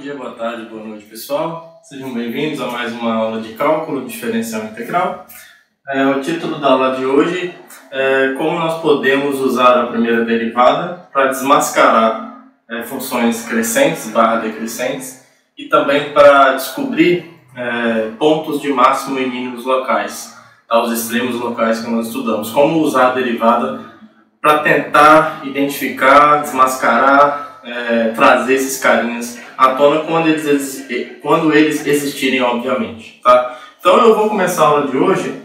dia, boa tarde, boa noite, pessoal. Sejam bem-vindos a mais uma aula de cálculo diferencial integral. O título da aula de hoje é como nós podemos usar a primeira derivada para desmascarar funções crescentes / decrescentes e também para descobrir pontos de máximo e mínimos locais, os extremos locais que nós estudamos. Como usar a derivada para tentar identificar, desmascarar, trazer esses carinhas à tona quando eles existirem, obviamente, tá? Então eu vou começar a aula de hoje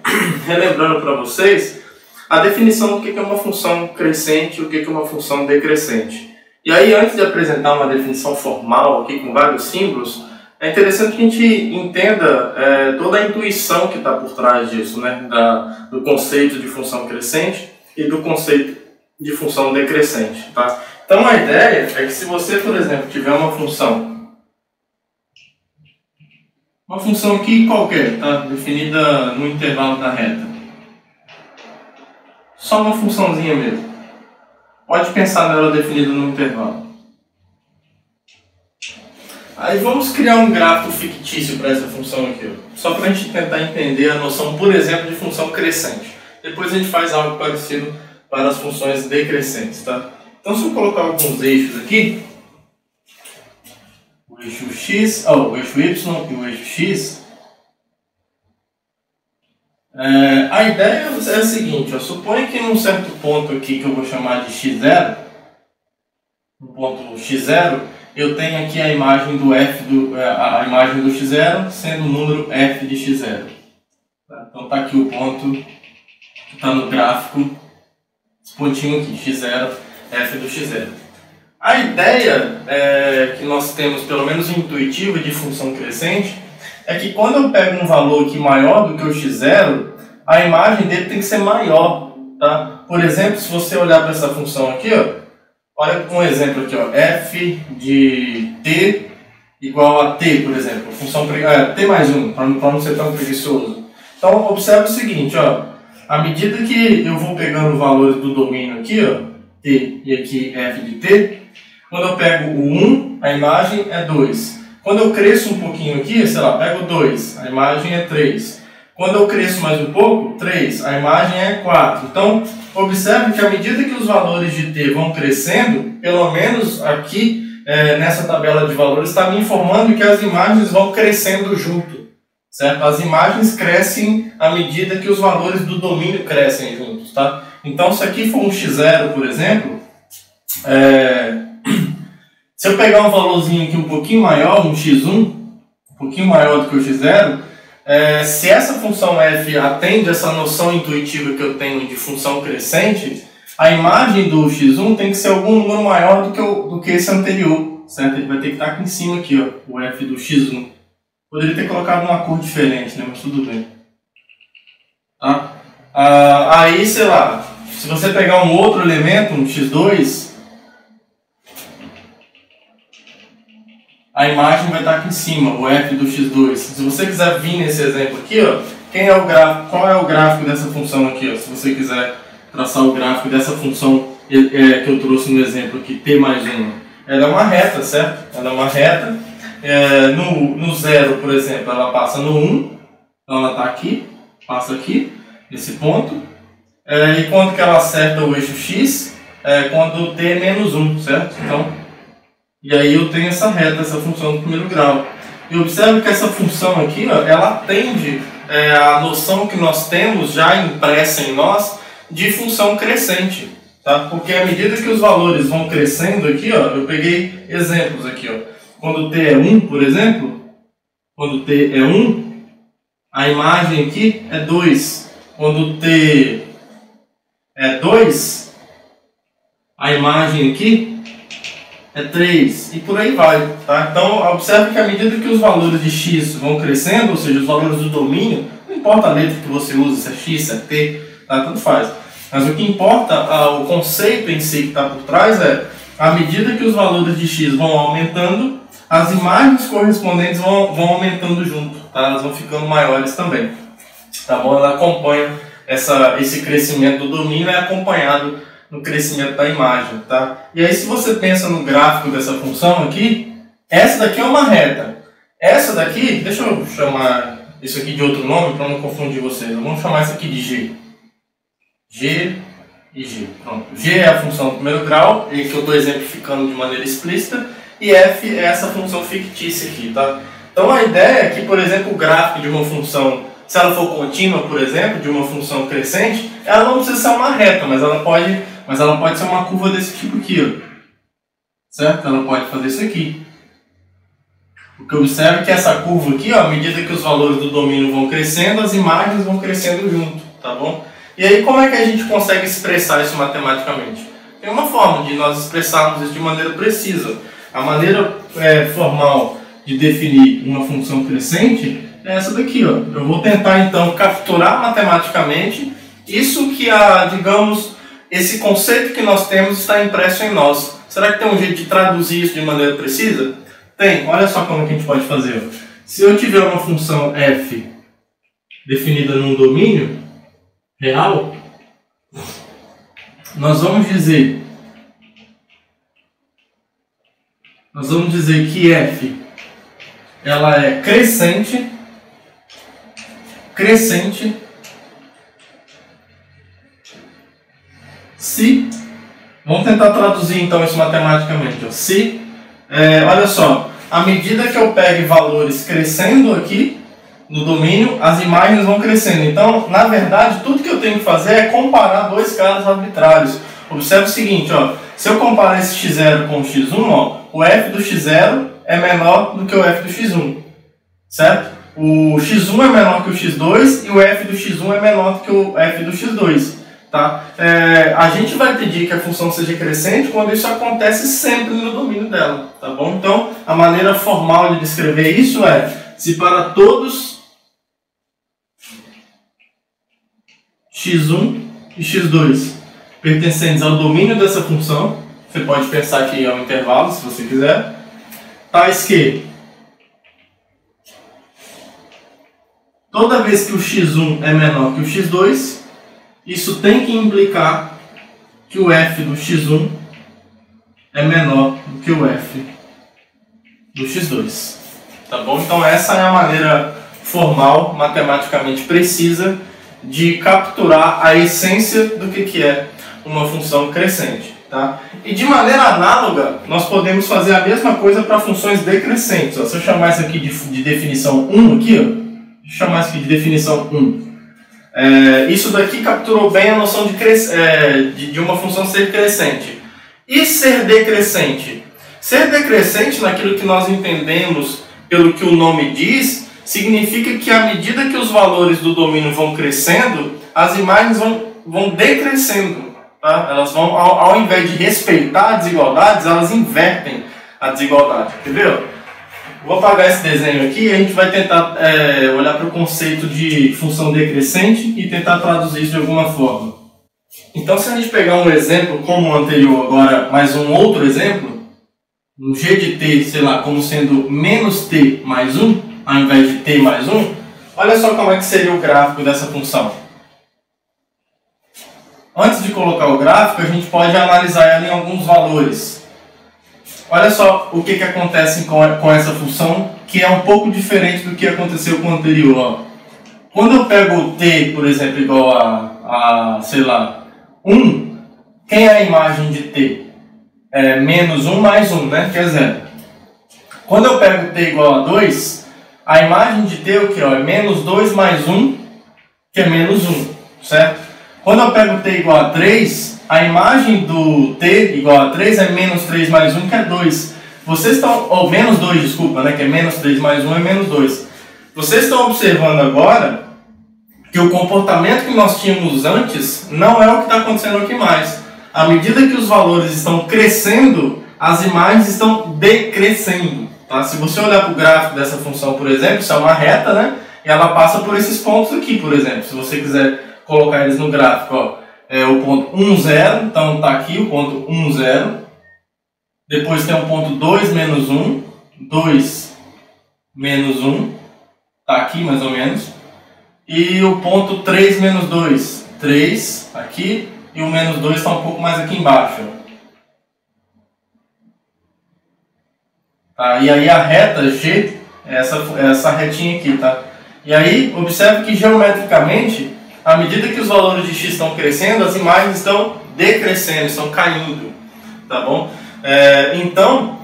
relembrando para vocês a definição do que é uma função crescente e o que é uma função decrescente. E aí, antes de apresentar uma definição formal aqui com vários símbolos, é interessante que a gente entenda toda a intuição que está por trás disso, né? Do conceito de função crescente e do conceito de função decrescente, tá? Então a ideia é que se você, por exemplo, tiver uma função aqui qualquer, tá? Definida no intervalo da reta, só uma funçãozinha mesmo, pode pensar nela definida no intervalo. Aí vamos criar um gráfico fictício para essa função aqui, ó, só para a gente tentar entender a noção, por exemplo, de função crescente. Depois a gente faz algo parecido para as funções decrescentes, tá? Então, se eu colocar alguns eixos aqui, o eixo X, o eixo Y e o eixo X, a ideia é a seguinte, suponha que num certo ponto aqui que eu vou chamar de x0, no ponto x0, eu tenho aqui a imagem do a imagem do x0 sendo o número f de x0. Tá? Então está aqui o ponto que está no gráfico, esse pontinho aqui, x0, f do x0. A ideia que nós temos, pelo menos intuitiva, de função crescente, é que quando eu pego um valor aqui maior do que o x0, a imagem dele tem que ser maior, tá? Por exemplo, se você olhar para essa função aqui, ó, olha um exemplo aqui, ó, f de t igual a t, por exemplo, função t mais 1, para não ser tão preguiçoso. Então, observe o seguinte, ó, à medida que eu vou pegando valores do domínio aqui, ó, t e aqui f de t, quando eu pego o 1, a imagem é 2. Quando eu cresço um pouquinho aqui, sei lá, pego 2, a imagem é 3. Quando eu cresço mais um pouco, 3, a imagem é 4. Então, observe que à medida que os valores de t vão crescendo, pelo menos aqui nessa tabela de valores está me informando que as imagens vão crescendo junto, certo? As imagens crescem à medida que os valores do domínio crescem juntos, tá? Então, se aqui for um x0, por exemplo, se eu pegar um valorzinho aqui um pouquinho maior, um x1, um pouquinho maior do que o x0, se essa função f atende essa noção intuitiva que eu tenho de função crescente, a imagem do x1 tem que ser algum número maior do que esse anterior, certo? Ele vai ter que estar aqui em cima, aqui, ó, o f do x1. Poderia ter colocado uma cor diferente, né? Mas tudo bem. Tá? Aí, sei lá, se você pegar um outro elemento, um x2, a imagem vai estar aqui em cima, o f do x2. Se você quiser vir nesse exemplo aqui, ó, qual é o gráfico dessa função aqui? Ó, se você quiser traçar o gráfico dessa função que eu trouxe no exemplo aqui, t mais 1. Ela é uma reta, certo? Ela é uma reta. No 0, por exemplo, ela passa no 1. Então ela está aqui, passa aqui, nesse ponto. E quando que ela acerta o eixo x? Quando t é menos 1, certo? Então, e aí eu tenho essa reta, essa função do primeiro grau. E observe que essa função aqui, ó, ela atende a noção que nós temos já impressa em nós de função crescente, tá? Porque à medida que os valores vão crescendo aqui, ó, eu peguei exemplos aqui, ó. Quando t é 1, por exemplo, quando t é 1, a imagem aqui é 2. Quando t é 2, a imagem aqui é 3, e por aí vai, tá? Então, observe que à medida que os valores de x vão crescendo, ou seja, os valores do domínio, não importa a letra que você usa, se é x, se é t, tá? Tanto faz. Mas o que importa, o conceito em si que está por trás à medida que os valores de x vão aumentando, as imagens correspondentes vão aumentando junto, tá? Elas vão ficando maiores também, tá bom? Ela acompanha esse crescimento do domínio, é acompanhado no crescimento da imagem, tá? E aí, se você pensa no gráfico dessa função aqui, Essa daqui é uma reta. Essa daqui, deixa eu chamar isso aqui de outro nome para não confundir vocês. Vamos chamar isso aqui de G. G e G. Pronto. G é a função do primeiro grau, e que eu estou exemplificando de maneira explícita, e F é essa função fictícia aqui, tá? Então a ideia é que, por exemplo, o gráfico de uma função, se ela for contínua, por exemplo, de uma função crescente, ela não precisa ser uma reta, mas ela pode ser uma curva desse tipo aqui, ó. Certo? Ela pode fazer isso aqui. O que observa é que essa curva aqui, ó, à medida que os valores do domínio vão crescendo, as imagens vão crescendo junto, tá bom? E aí como é que a gente consegue expressar isso matematicamente? Tem uma forma de nós expressarmos isso de maneira precisa. A maneira formal de definir uma função crescente é essa daqui, ó. Eu vou tentar então capturar matematicamente isso que digamos, esse conceito que nós temos está impresso em nós. Será que tem um jeito de traduzir isso de maneira precisa? Tem. Olha só como que a gente pode fazer. Se eu tiver uma função f definida num domínio real, nós vamos dizer que f ela é crescente se, vamos tentar traduzir então isso matematicamente, ó. Se, olha só, à medida que eu pegue valores crescendo aqui no domínio, as imagens vão crescendo. Então, na verdade, tudo que eu tenho que fazer é comparar dois casos arbitrários. Observe o seguinte, ó, se eu comparar esse x0 com o x1, ó, o f do x0 é menor do que o f do x1, certo? O x1 é menor que o x2 e o f do x1 é menor que o f do x2. Tá? A gente vai pedir que a função seja crescente quando isso acontece sempre no domínio dela. Tá bom? Então, a maneira formal de descrever isso é: se para todos x1 e x2 pertencentes ao domínio dessa função, você pode pensar que é um intervalo, se você quiser, tais que toda vez que o x1 é menor que o x2, isso tem que implicar que o f do x1 é menor do que o f do x2. Tá bom? Então essa é a maneira formal, matematicamente precisa, de capturar a essência do que é uma função crescente. Tá? E de maneira análoga, nós podemos fazer a mesma coisa para funções decrescentes. Ó, se eu chamar isso aqui de definição 1, aqui, ó, deixa eu chamar isso aqui de definição 1. Isso daqui capturou bem a noção de uma função ser crescente. E ser decrescente? Ser decrescente, naquilo que nós entendemos pelo que o nome diz, significa que à medida que os valores do domínio vão crescendo, as imagens vão decrescendo. Tá? Elas vão, ao invés de respeitar desigualdades, elas invertem a desigualdade. Entendeu? Vou apagar esse desenho aqui e a gente vai tentar olhar para o conceito de função decrescente e tentar traduzir isso de alguma forma. Então, se a gente pegar um exemplo como o anterior, agora mais um outro exemplo, um g de t, sei lá, como sendo menos t mais 1, ao invés de t mais 1, olha só como é que seria o gráfico dessa função. Antes de colocar o gráfico, a gente pode analisar ela em alguns valores. Olha só o que acontece com essa função, que é um pouco diferente do que aconteceu com o anterior. Ó. Quando eu pego o t, por exemplo, igual a sei lá, 1, quem é a imagem de t? É menos 1 mais 1, né? Que é 0. Quando eu pego t igual a 2, a imagem de t é o que? É menos 2 mais 1, que é menos 1, certo? Quando eu pego t igual a 3, a imagem do t igual a 3 é menos 3 mais 1, que é 2. Vocês estão, ou menos 2, desculpa, né? Que é menos 3 mais 1 é menos 2. Vocês estão observando agora que o comportamento que nós tínhamos antes não é o que está acontecendo aqui mais. À medida que os valores estão crescendo, as imagens estão decrescendo. Tá? Se você olhar para o gráfico dessa função, por exemplo, isso é uma reta, né? E ela passa por esses pontos aqui, por exemplo. Se você quiser colocar eles no gráfico, ó, é o ponto 1, 0, então está aqui o ponto 1, 0. Depois tem o ponto 2, menos 1, 2, menos 1, está aqui mais ou menos. E o ponto 3, menos 2, 3, aqui. E o menos 2 está um pouco mais aqui embaixo. Tá? E aí a reta G é essa retinha aqui. Tá? E aí, observe que geometricamente, à medida que os valores de x estão crescendo, as imagens estão decrescendo, estão caindo. Tá bom? Então,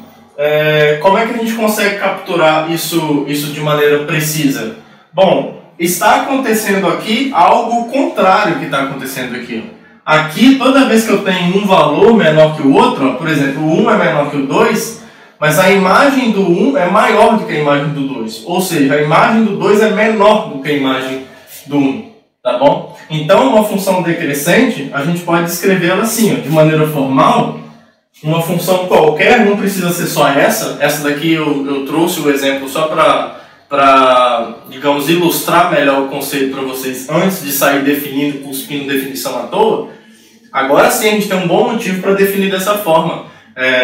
como é que a gente consegue capturar isso de maneira precisa? Bom, está acontecendo aqui algo contrário que está acontecendo aqui. Aqui, toda vez que eu tenho um valor menor que o outro, ó, por exemplo, o 1 é menor que o 2, mas a imagem do 1 é maior do que a imagem do 2. Ou seja, a imagem do 2 é menor do que a imagem do 1. Tá bom? Então, uma função decrescente, a gente pode escrevê-la assim, ó, de maneira formal. Uma função qualquer, não precisa ser só essa. Essa daqui eu trouxe o exemplo só para, digamos, ilustrar melhor o conceito para vocês antes de sair definindo, cuspindo definição à toa. Agora sim a gente tem um bom motivo para definir dessa forma.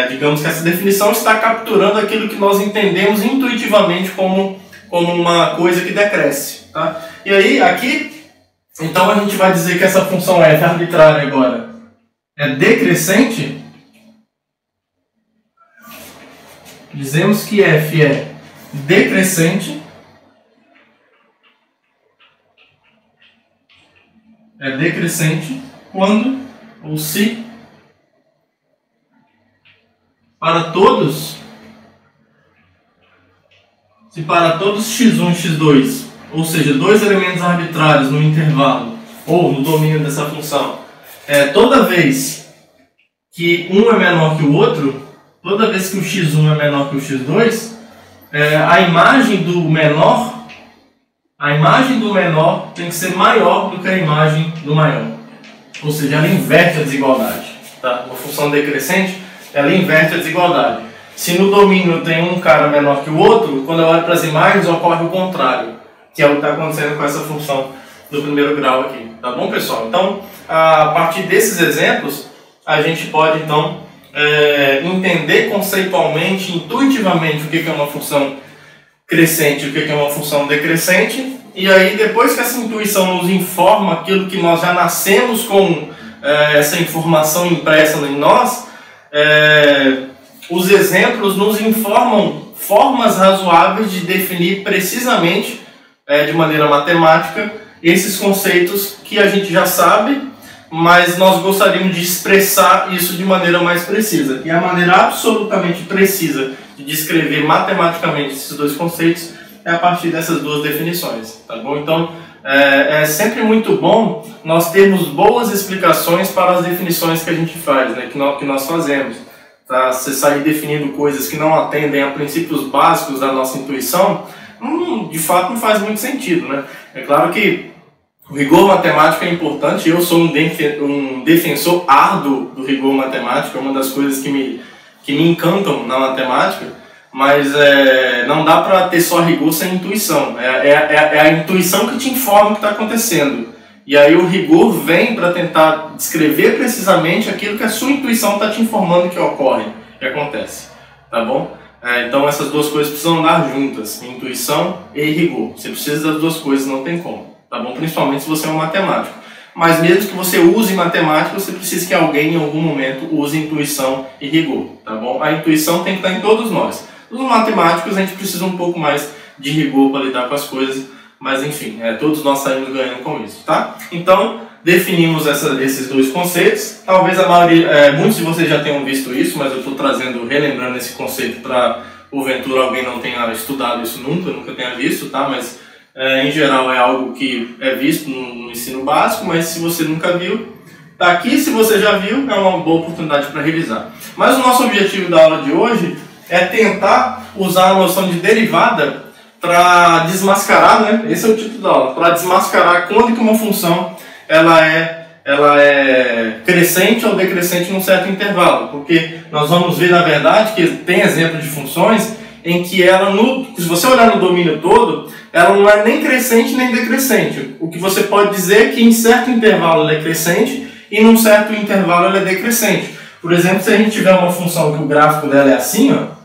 Digamos que essa definição está capturando aquilo que nós entendemos intuitivamente como uma coisa que decresce. Tá? E aí, aqui, então a gente vai dizer que essa função f arbitrária agora é decrescente. Dizemos que f é decrescente. É decrescente quando, ou se, para todos x1 e x2, ou seja, dois elementos arbitrários no intervalo, ou no domínio dessa função, toda vez que um é menor que o outro, toda vez que o x1 é menor que o x2, a imagem do menor tem que ser maior do que a imagem do maior. Ou seja, ela inverte a desigualdade. Tá? Uma função decrescente, ela inverte a desigualdade. Se no domínio tem um cara menor que o outro, quando eu olho para as imagens ocorre o contrário, que é o que está acontecendo com essa função do primeiro grau aqui. Tá bom, pessoal? Então, a partir desses exemplos, a gente pode, então, entender conceitualmente, intuitivamente, o que é uma função crescente e o que é uma função decrescente. E aí, depois que essa intuição nos informa aquilo que nós já nascemos com essa informação impressa em nós, os exemplos nos informam formas razoáveis de definir precisamente, de maneira matemática, esses conceitos que a gente já sabe, mas nós gostaríamos de expressar isso de maneira mais precisa. E a maneira absolutamente precisa de descrever matematicamente esses dois conceitos é a partir dessas duas definições, tá bom? Então, é sempre muito bom nós termos boas explicações para as definições que a gente faz, né? que nós fazemos. Tá? Você sair definindo coisas que não atendem a princípios básicos da nossa intuição, de fato não faz muito sentido, né? É claro que o rigor matemático é importante, eu sou um defensor árduo do rigor matemático, é uma das coisas que me encantam na matemática, mas não dá para ter só rigor sem intuição. É a intuição que te informa o que está acontecendo. E aí o rigor vem para tentar descrever precisamente aquilo que a sua intuição está te informando que ocorre, que acontece. Tá bom? Então essas duas coisas precisam andar juntas, intuição e rigor. Você precisa das duas coisas, não tem como. Tá bom? Principalmente se você é um matemático. Mas mesmo que você use matemática, você precisa que alguém em algum momento use intuição e rigor. Tá bom? A intuição tem que estar em todos nós. Os matemáticos a gente precisa um pouco mais de rigor para lidar com as coisas, mas enfim, todos nós saímos ganhando com isso, tá? Então, definimos esses dois conceitos. Talvez a maioria, muitos de vocês já tenham visto isso, mas eu estou relembrando esse conceito para, porventura, alguém não tenha estudado isso nunca tenha visto, tá? Mas, em geral, é algo que é visto no ensino básico, mas se você nunca viu, tá aqui. Se você já viu, é uma boa oportunidade para revisar. Mas o nosso objetivo da aula de hoje é tentar usar a noção de derivada para desmascarar, né? Esse é o título da aula, para desmascarar quando que uma função ela é crescente ou decrescente num certo intervalo, porque nós vamos ver, na verdade, que tem exemplo de funções em que ela, se você olhar no domínio todo, ela não é nem crescente nem decrescente. O que você pode dizer é que em certo intervalo ela é crescente e num certo intervalo ela é decrescente. Por exemplo, se a gente tiver uma função que o gráfico dela é assim, ó,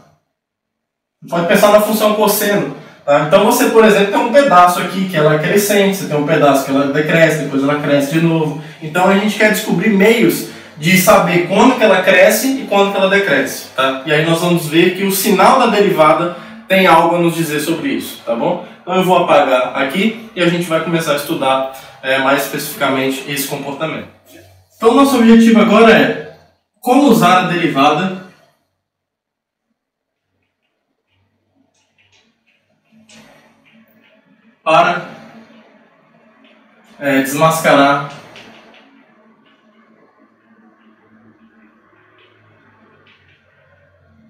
pode pensar na função cosseno. Tá? Então você, por exemplo, tem um pedaço aqui que ela é crescente, você tem um pedaço que ela decresce, depois ela cresce de novo. Então a gente quer descobrir meios de saber quando que ela cresce e quando que ela decresce, tá? E aí nós vamos ver que o sinal da derivada tem algo a nos dizer sobre isso, tá bom? Então eu vou apagar aqui e a gente vai começar a estudar mais especificamente esse comportamento. Então nosso objetivo agora é como usar a derivada para desmascarar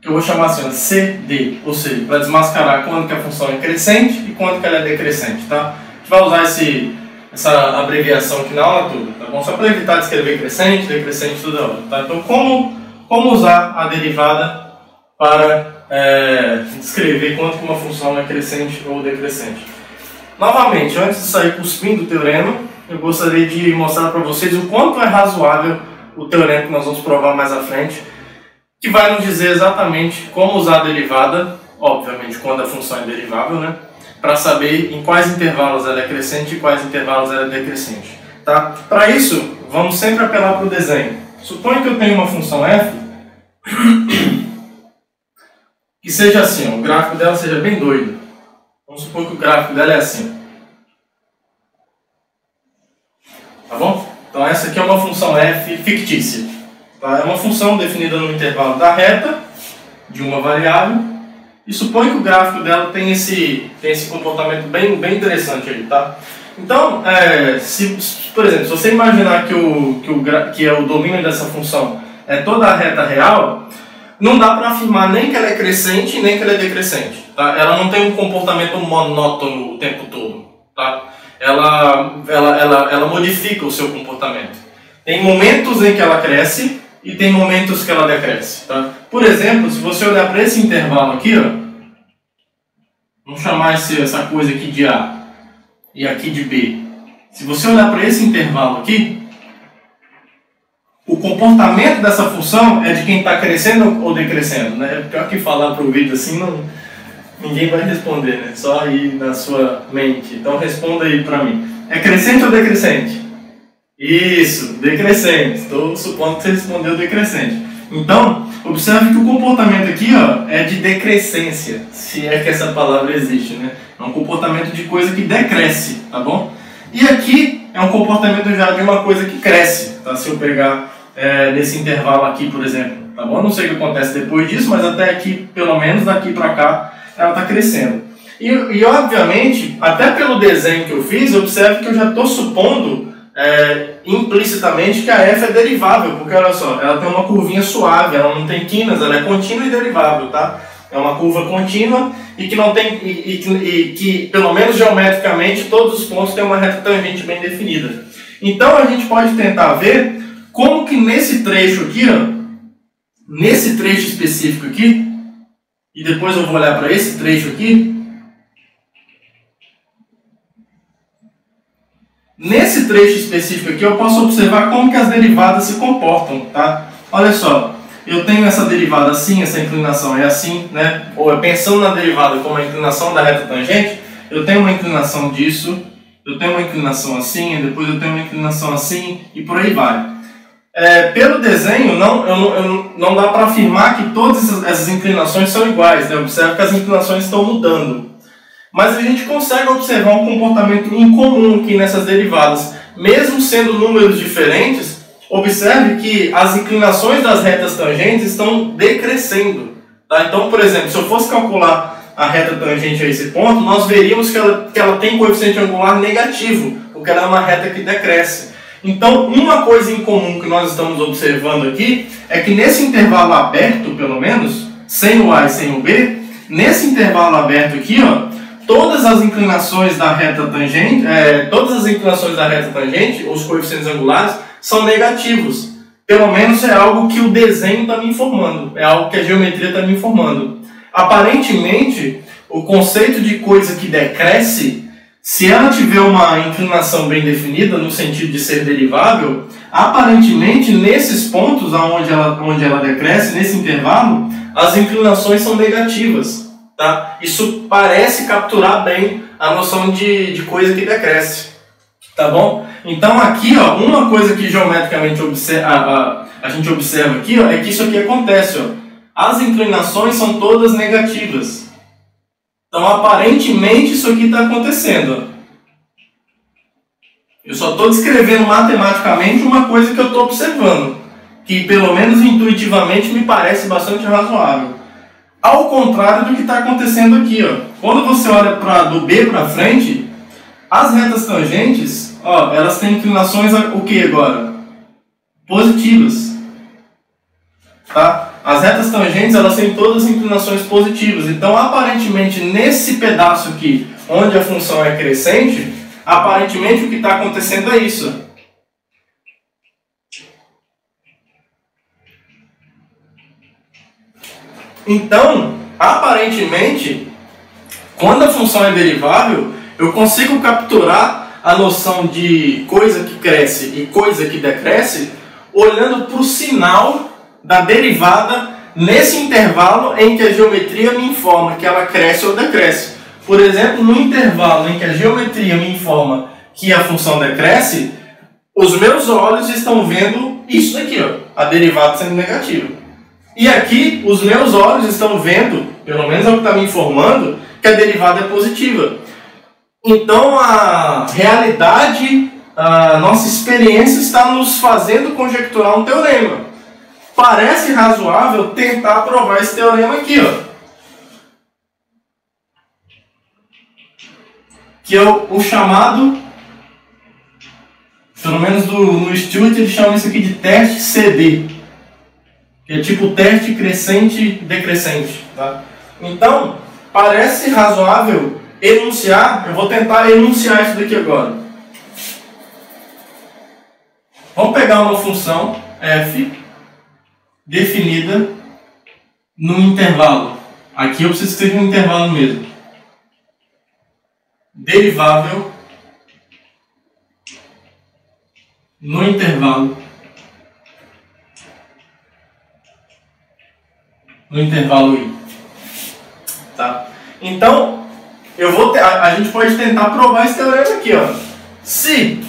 que eu vou chamar assim, CD, ou seja, para desmascarar quando que a função é crescente e quando que ela é decrescente, tá? A gente vai usar essa abreviação aqui na aula toda, tá bom? Só para evitar de escrever crescente, decrescente toda hora, tá? Então, como usar a derivada para descrever quando que uma função é crescente ou decrescente? Novamente, antes de sair cuspindo o teorema, eu gostaria de mostrar para vocês o quanto é razoável o teorema que nós vamos provar mais à frente, que vai nos dizer exatamente como usar a derivada, obviamente quando a função é derivável, né? Para saber em quais intervalos ela é crescente e quais intervalos ela é decrescente. Tá? Para isso, vamos sempre apelar para o desenho. Suponha que eu tenho uma função f que seja assim, ó, o gráfico dela seja bem doido. Vamos supor que o gráfico dela é assim. Tá bom? Então essa aqui é uma função f fictícia. Tá? É uma função definida no intervalo da reta de uma variável. E suponha que o gráfico dela tem esse comportamento bem interessante aí, tá? Então, por exemplo, se você imaginar que o domínio dessa função é toda a reta real, não dá para afirmar nem que ela é crescente nem que ela é decrescente, tá? Ela não tem um comportamento monótono o tempo todo, tá? Ela modifica o seu comportamento. Tem momentos em que ela cresce e tem momentos que ela decresce, tá? Por exemplo, se você olhar para esse intervalo aqui, ó, vamos chamar essa coisa aqui de A e aqui de B. Se você olhar para esse intervalo aqui, o comportamento dessa função é de quem está crescendo ou decrescendo, né? É pior que falar para o vídeo assim, ninguém vai responder, né? Só aí na sua mente. Então responda aí para mim. É crescente ou decrescente? Isso, decrescente. Estou supondo que você respondeu decrescente. Então, observe que o comportamento aqui, ó, é de decrescência, se é que essa palavra existe, né? É um comportamento de coisa que decresce, tá bom? E aqui é um comportamento já de uma coisa que cresce, tá? Se eu pegar nesse intervalo aqui, por exemplo, tá bom? Não sei o que acontece depois disso, mas até aqui, pelo menos daqui para cá, ela está crescendo. E obviamente, até pelo desenho que eu fiz, observe que eu já estou supondo implicitamente que a f é derivável, porque olha só, ela tem uma curvinha suave, ela não tem quinas, ela é contínua e derivável, tá? É uma curva contínua e que não tem e que pelo menos geometricamente todos os pontos têm uma reta tangente bem definida. Então a gente pode tentar ver como que nesse trecho aqui, ó, nesse trecho específico aqui, e depois eu vou olhar para esse trecho aqui. Nesse trecho específico aqui eu posso observar como que as derivadas se comportam, tá? Olha só, eu tenho essa derivada assim, essa inclinação é assim, né? Ou pensando na derivada como a inclinação da reta tangente, eu tenho uma inclinação disso, eu tenho uma inclinação assim, depois eu tenho uma inclinação assim e por aí vai. Pelo desenho, não dá para afirmar que todas essas inclinações são iguais, né? Observe que as inclinações estão mudando. Mas a gente consegue observar um comportamento incomum aqui nessas derivadas. Mesmo sendo números diferentes, observe que as inclinações das retas tangentes estão decrescendo. Tá? Então, por exemplo, se eu fosse calcular a reta tangente a esse ponto, nós veríamos que ela tem coeficiente angular negativo, porque ela é uma reta que decresce. Então, uma coisa em comum que nós estamos observando aqui é que nesse intervalo aberto, pelo menos, sem o A e sem o B, nesse intervalo aberto aqui, ó, todas as inclinações da reta tangente, os coeficientes angulares, são negativos. Pelo menos é algo que o desenho está me informando, é algo que a geometria está me informando. Aparentemente, o conceito de coisa que decresce, se ela tiver uma inclinação bem definida, no sentido de ser derivável, aparentemente, nesses pontos onde ela decresce, nesse intervalo, as inclinações são negativas. Tá? Isso parece capturar bem a noção de coisa que decresce. Tá bom? Então aqui, ó, uma coisa que geometricamente a gente observa aqui, ó, é que isso aqui acontece. Ó. As inclinações são todas negativas. Então, aparentemente, isso aqui está acontecendo. Ó. Eu só estou descrevendo matematicamente uma coisa que eu estou observando, que pelo menos intuitivamente me parece bastante razoável. Ao contrário do que está acontecendo aqui. Ó. Quando você olha do B para frente, as retas tangentes, ó, elas têm inclinações o que agora? Positivas. Tá? As retas tangentes, elas têm todas inclinações positivas. Então, aparentemente, nesse pedaço aqui, onde a função é crescente, aparentemente o que está acontecendo é isso. Então, aparentemente, quando a função é derivável, eu consigo capturar a noção de coisa que cresce e coisa que decresce olhando para o sinal da derivada nesse intervalo em que a geometria me informa que ela cresce ou decresce. Por exemplo, no intervalo em que a geometria me informa que a função decresce, os meus olhos estão vendo isso daqui, ó, a derivada sendo negativa. E aqui, os meus olhos estão vendo, pelo menos é o que está me informando, que a derivada é positiva. Então, a realidade, a nossa experiência está nos fazendo conjecturar um teorema. Parece razoável tentar provar esse teorema aqui, ó. Que é o chamado, pelo menos no Stewart, ele chama isso aqui de teste CD. Que é tipo teste crescente e decrescente. Tá? Então, parece razoável enunciar, eu vou tentar enunciar isso daqui agora. Vamos pegar uma função f definida num intervalo. Aqui eu preciso que seja um intervalo mesmo. Derivável no intervalo I. Tá? Então, a gente pode tentar provar esse teorema aqui. Ó. Se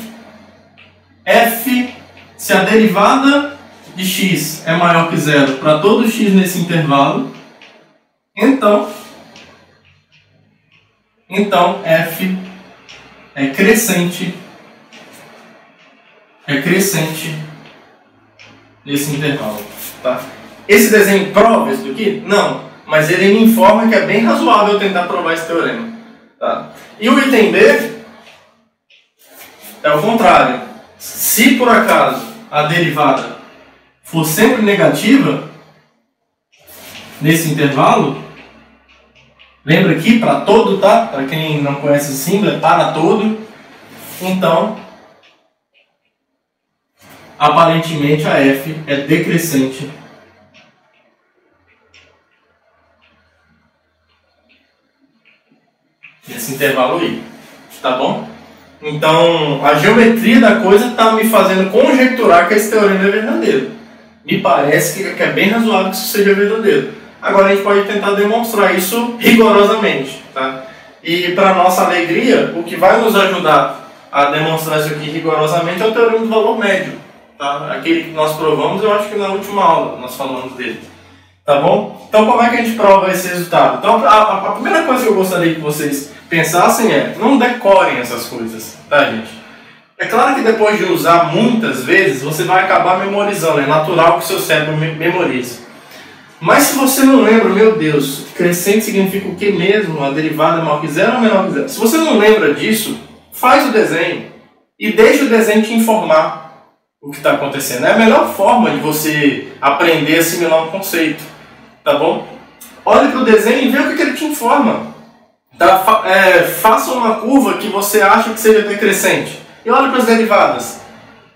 a derivada de x é maior que zero para todo x nesse intervalo, então f é crescente nesse intervalo. Tá? Esse desenho prova isso aqui? Não, mas ele me informa que é bem razoável tentar provar esse teorema. Tá? E o item B é o contrário. Se por acaso a derivada for sempre negativa nesse intervalo, lembra aqui, para todo, tá? Para quem não conhece o símbolo, é para todo. Então, aparentemente a f é decrescente nesse intervalo I, tá bom? Então, a geometria da coisa está me fazendo conjecturar que esse teorema é verdadeiro. Me parece que é bem razoável que isso seja verdadeiro. Agora a gente pode tentar demonstrar isso rigorosamente, tá? E para nossa alegria, o que vai nos ajudar a demonstrar isso aqui rigorosamente é o teorema do valor médio, tá? Aquele que nós provamos, eu acho que na última aula nós falamos dele. Tá bom? Então, como é que a gente prova esse resultado? Então, a primeira coisa que eu gostaria que vocês pensassem é, não decorem essas coisas, tá, gente? É claro que depois de usar muitas vezes, você vai acabar memorizando, é natural que seu cérebro memorize. Mas se você não lembra, meu Deus, crescente significa o que mesmo? A derivada é maior que zero ou menor que zero? Se você não lembra disso, faz o desenho e deixa o desenho te informar o que está acontecendo. É a melhor forma de você aprender a assimilar um conceito, tá bom? Olhe para o desenho e vê o que ele te informa. Tá? Faça uma curva que você acha que seja decrescente e olhe para as derivadas,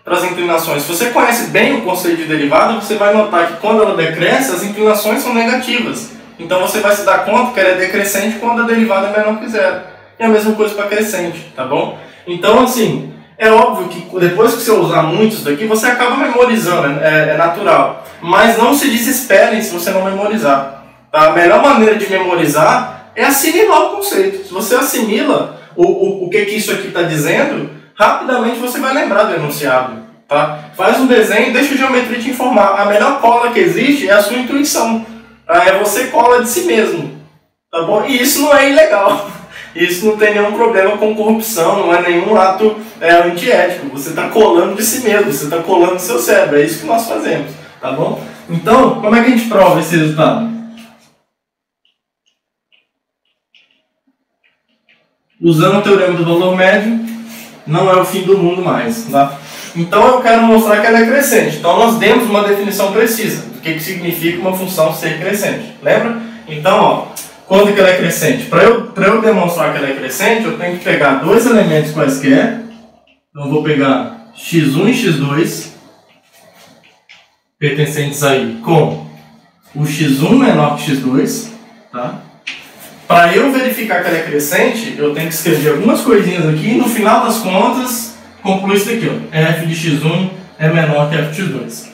para as inclinações. Se você conhece bem o conceito de derivada, você vai notar que quando ela decresce, as inclinações são negativas. Então você vai se dar conta que ela é decrescente quando a derivada é menor que zero. E a mesma coisa para crescente, tá bom? Então, assim, é óbvio que depois que você usar muitos daqui, você acaba memorizando, é natural. Mas não se desesperem se você não memorizar. Tá? A melhor maneira de memorizar é assimilar o conceito. Se você assimila o que isso aqui está dizendo, rapidamente você vai lembrar do enunciado. Tá? Faz um desenho, deixa a geometria te informar. A melhor cola que existe é a sua intuição. Tá? É você cola de si mesmo. Tá bom? E isso não é ilegal. Isso não tem nenhum problema com corrupção, não é nenhum ato antiético. Você está colando de si mesmo, você está colando do seu cérebro. É isso que nós fazemos. Tá bom? Então, como é que a gente prova esse resultado? Usando o teorema do valor médio, não é o fim do mundo mais. Tá? Então eu quero mostrar que ela é crescente. Então nós demos uma definição precisa do que significa uma função ser crescente. Lembra? Então, ó, quando que ela é crescente? Para eu demonstrar que ela é crescente, eu tenho que pegar dois elementos quaisquer. Então eu vou pegar x1 e x2, pertencentes aí com o x1 menor que x2. Tá? Para eu verificar que ela é crescente, eu tenho que escrever algumas coisinhas aqui e no final das contas concluir isso daqui, ó. F de x1 é menor que f de x2.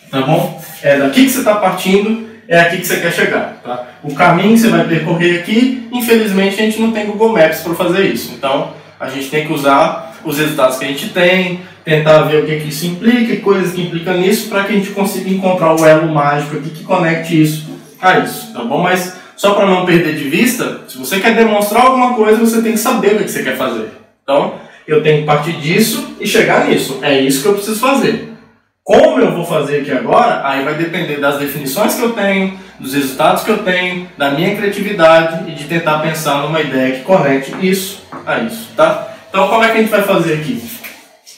Tá bom? É daqui que você está partindo, é aqui que você quer chegar. Tá? O caminho que você vai percorrer aqui, infelizmente a gente não tem Google Maps para fazer isso. Então a gente tem que usar os resultados que a gente tem, tentar ver o que isso implica, coisas que implicam nisso, para que a gente consiga encontrar o elo mágico aqui que conecte isso a isso. Tá bom? Mas só para não perder de vista, se você quer demonstrar alguma coisa, você tem que saber o que você quer fazer. Então, eu tenho que partir disso e chegar nisso. É isso que eu preciso fazer. Como eu vou fazer aqui agora, aí vai depender das definições que eu tenho, dos resultados que eu tenho, da minha criatividade e de tentar pensar numa ideia que conecte isso a isso. Tá? Então, como é que a gente vai fazer aqui?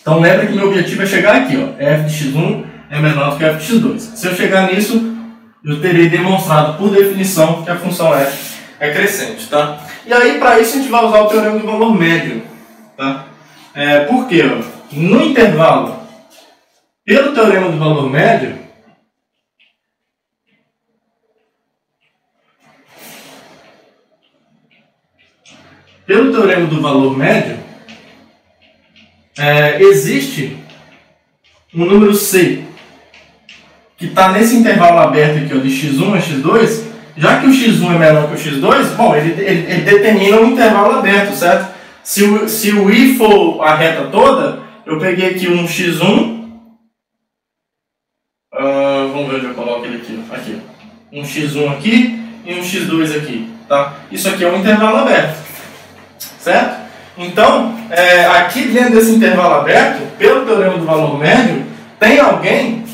Então, lembra que meu objetivo é chegar aqui. Ó, f de x1 é menor do que f de x2. Se eu chegar nisso, eu terei demonstrado por definição que a função f é crescente. Tá? E aí, para isso, a gente vai usar o teorema do valor médio. Tá? Por quê? Ó? No intervalo, pelo teorema do valor médio, existe um número C que está nesse intervalo aberto aqui, ó, de x1 a x2. Já que o x1 é menor que o x2, bom, ele determina um intervalo aberto, certo? Se o i for a reta toda, eu peguei aqui um x1, vamos ver onde eu coloco ele aqui, ó. Aqui, um x1 aqui e um x2 aqui, tá? Isso aqui é um intervalo aberto, certo? Então, aqui dentro desse intervalo aberto, pelo teorema do valor médio, tem alguém...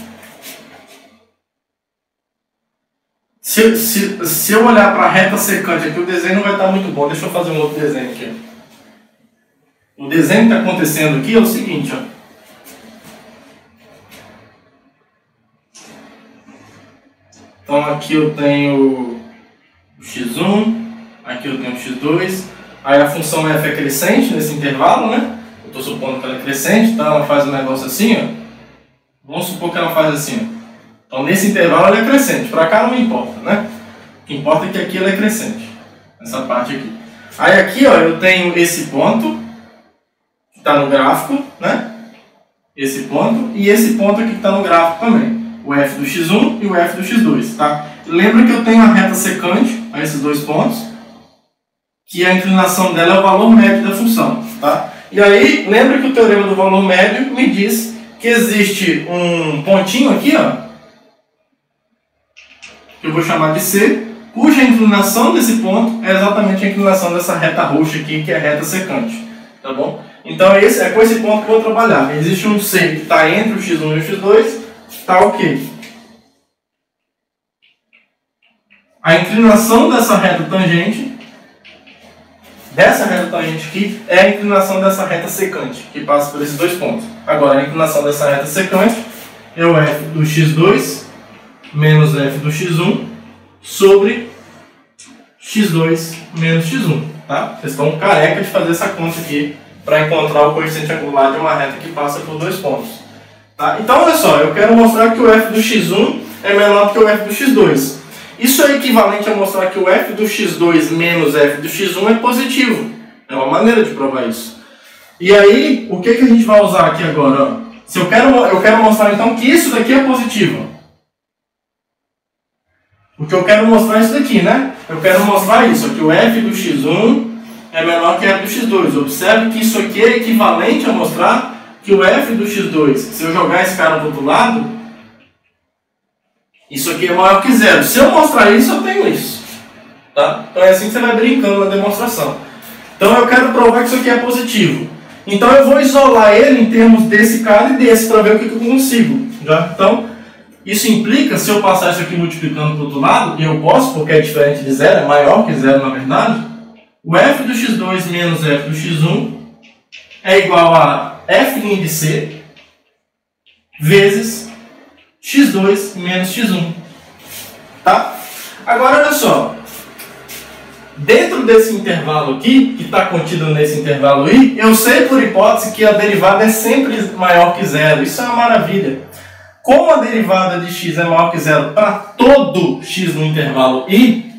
Se eu olhar para a reta secante aqui, o desenho não vai estar muito bom. Deixa eu fazer um outro desenho aqui. O desenho que está acontecendo aqui é o seguinte, ó. Então aqui eu tenho o x1, aqui eu tenho o x2. Aí a função f é crescente nesse intervalo, né? Eu estou supondo que ela é crescente, então ela faz um negócio assim, ó. Vamos supor que ela faz assim, ó. Então nesse intervalo ela é crescente. Para cá não importa, né? O que importa é que aqui ela é crescente. Essa parte aqui. Aí aqui, ó, eu tenho esse ponto que está no gráfico, né? Esse ponto e esse ponto aqui que está no gráfico também. O f do x1 e o f do x2, tá? Lembra que eu tenho a reta secante a esses dois pontos, que a inclinação dela é o valor médio da função, tá? E aí, lembra que o teorema do valor médio me diz que existe um pontinho aqui, ó, que eu vou chamar de C, cuja inclinação desse ponto é exatamente a inclinação dessa reta roxa aqui, que é a reta secante, tá bom? Então é com esse ponto que eu vou trabalhar. Existe um C que está entre o x1 e o x2, tá ok. A inclinação dessa reta tangente aqui é a inclinação dessa reta secante, que passa por esses dois pontos. Agora, a inclinação dessa reta secante é o f do x2 menos f do x1 sobre x2 menos x1. Tá? Vocês estão careca de fazer essa conta aqui para encontrar o coeficiente angular de uma reta que passa por dois pontos. Tá? Então, olha só, eu quero mostrar que o f do x1 é menor que o f do x2. Isso é equivalente a mostrar que o f do x2 menos f do x1 é positivo. É uma maneira de provar isso. E aí, o que a gente vai usar aqui agora? Ó? Se eu quero mostrar então que isso daqui é positivo. Porque eu quero mostrar isso daqui, né? Eu quero mostrar isso, que o f do x1 é menor que f do x2. Observe que isso aqui é equivalente a mostrar que o f do x2, se eu jogar esse cara do outro lado, isso aqui é maior que zero. Se eu mostrar isso, eu tenho isso. Tá? Então é assim que você vai brincando na demonstração. Então eu quero provar que isso aqui é positivo. Então eu vou isolar ele em termos desse cara e desse, para ver o que eu consigo. Já? Então, isso implica, se eu passar isso aqui multiplicando para o outro lado, e eu posso, porque é diferente de zero, é maior que zero na verdade, o f do x2 menos f do x1 é igual a f' de c vezes x2 menos x1. Tá? Agora, olha só. Dentro desse intervalo aqui, que está contido nesse intervalo i, eu sei por hipótese que a derivada é sempre maior que zero. Isso é uma maravilha. Como a derivada de x é maior que zero para todo x no intervalo i,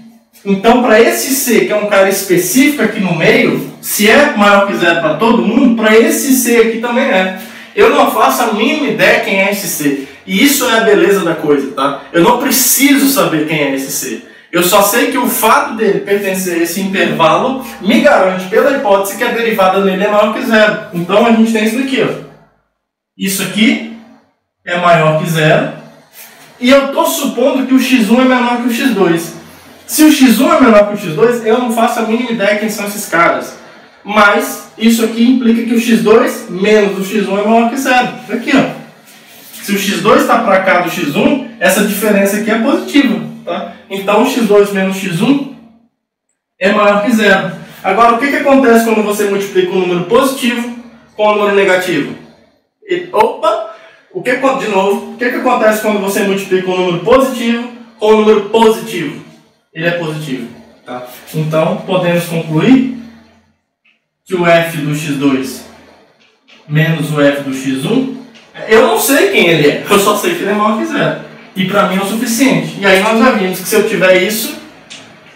então para esse c, que é um cara específico aqui no meio, se é maior que zero para todo mundo, para esse c aqui também é. Eu não faço a mínima ideia quem é esse c. E isso é a beleza da coisa, tá? Eu não preciso saber quem é esse c. Eu só sei que o fato dele pertencer a esse intervalo me garante, pela hipótese, que a derivada dele é maior que zero. Então a gente tem isso daqui, ó. Isso aqui é maior que zero. E eu estou supondo que o x1 é menor que o x2. Se o x1 é menor que o x2, eu não faço a mínima ideia quem são esses caras. Mas isso aqui implica que o x2 menos o x1 é maior que zero. Aqui, ó. Se o x2 está para cá do x1, essa diferença aqui é positiva. Tá? Então o x2 menos x1 é maior que zero. Agora, o que acontece quando você multiplica um número positivo com um número negativo? De novo, o que acontece quando você multiplica um número positivo com um número positivo? Ele é positivo. Tá? Então, podemos concluir que o f do x2 menos o f do x1, eu não sei quem ele é, eu só sei que ele é maior que zero. E para mim é o suficiente. E aí nós já vimos que se eu tiver isso,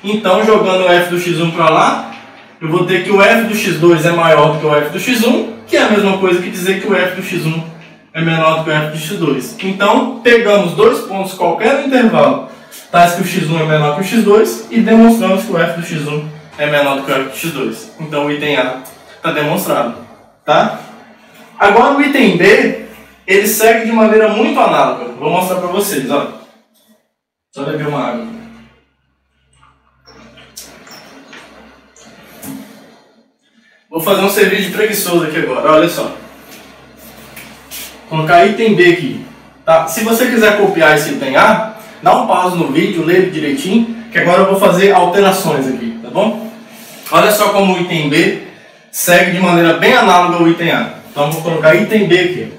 então jogando o f do x1 para lá, eu vou ter que o f do x2 é maior do que o f do x1, que é a mesma coisa que dizer que o f do x1 é menor do que o f do x2. Então, pegamos dois pontos qualquer no intervalo, tais que o x1 é menor que o x2, e demonstramos que o f do x1 é menor do que o f do x2. Então o item A está demonstrado. Tá? Agora o item B, ele segue de maneira muito análoga. Vou mostrar para vocês. Ó. Só beber uma água. Vou fazer um serviço preguiçoso aqui agora. Olha só. Vou colocar item B aqui. Tá? Se você quiser copiar esse item A, dá um pause no vídeo, lê ele direitinho, que agora eu vou fazer alterações aqui. Tá bom? Olha só como o item B segue de maneira bem análoga ao item A. Então vou colocar item B aqui.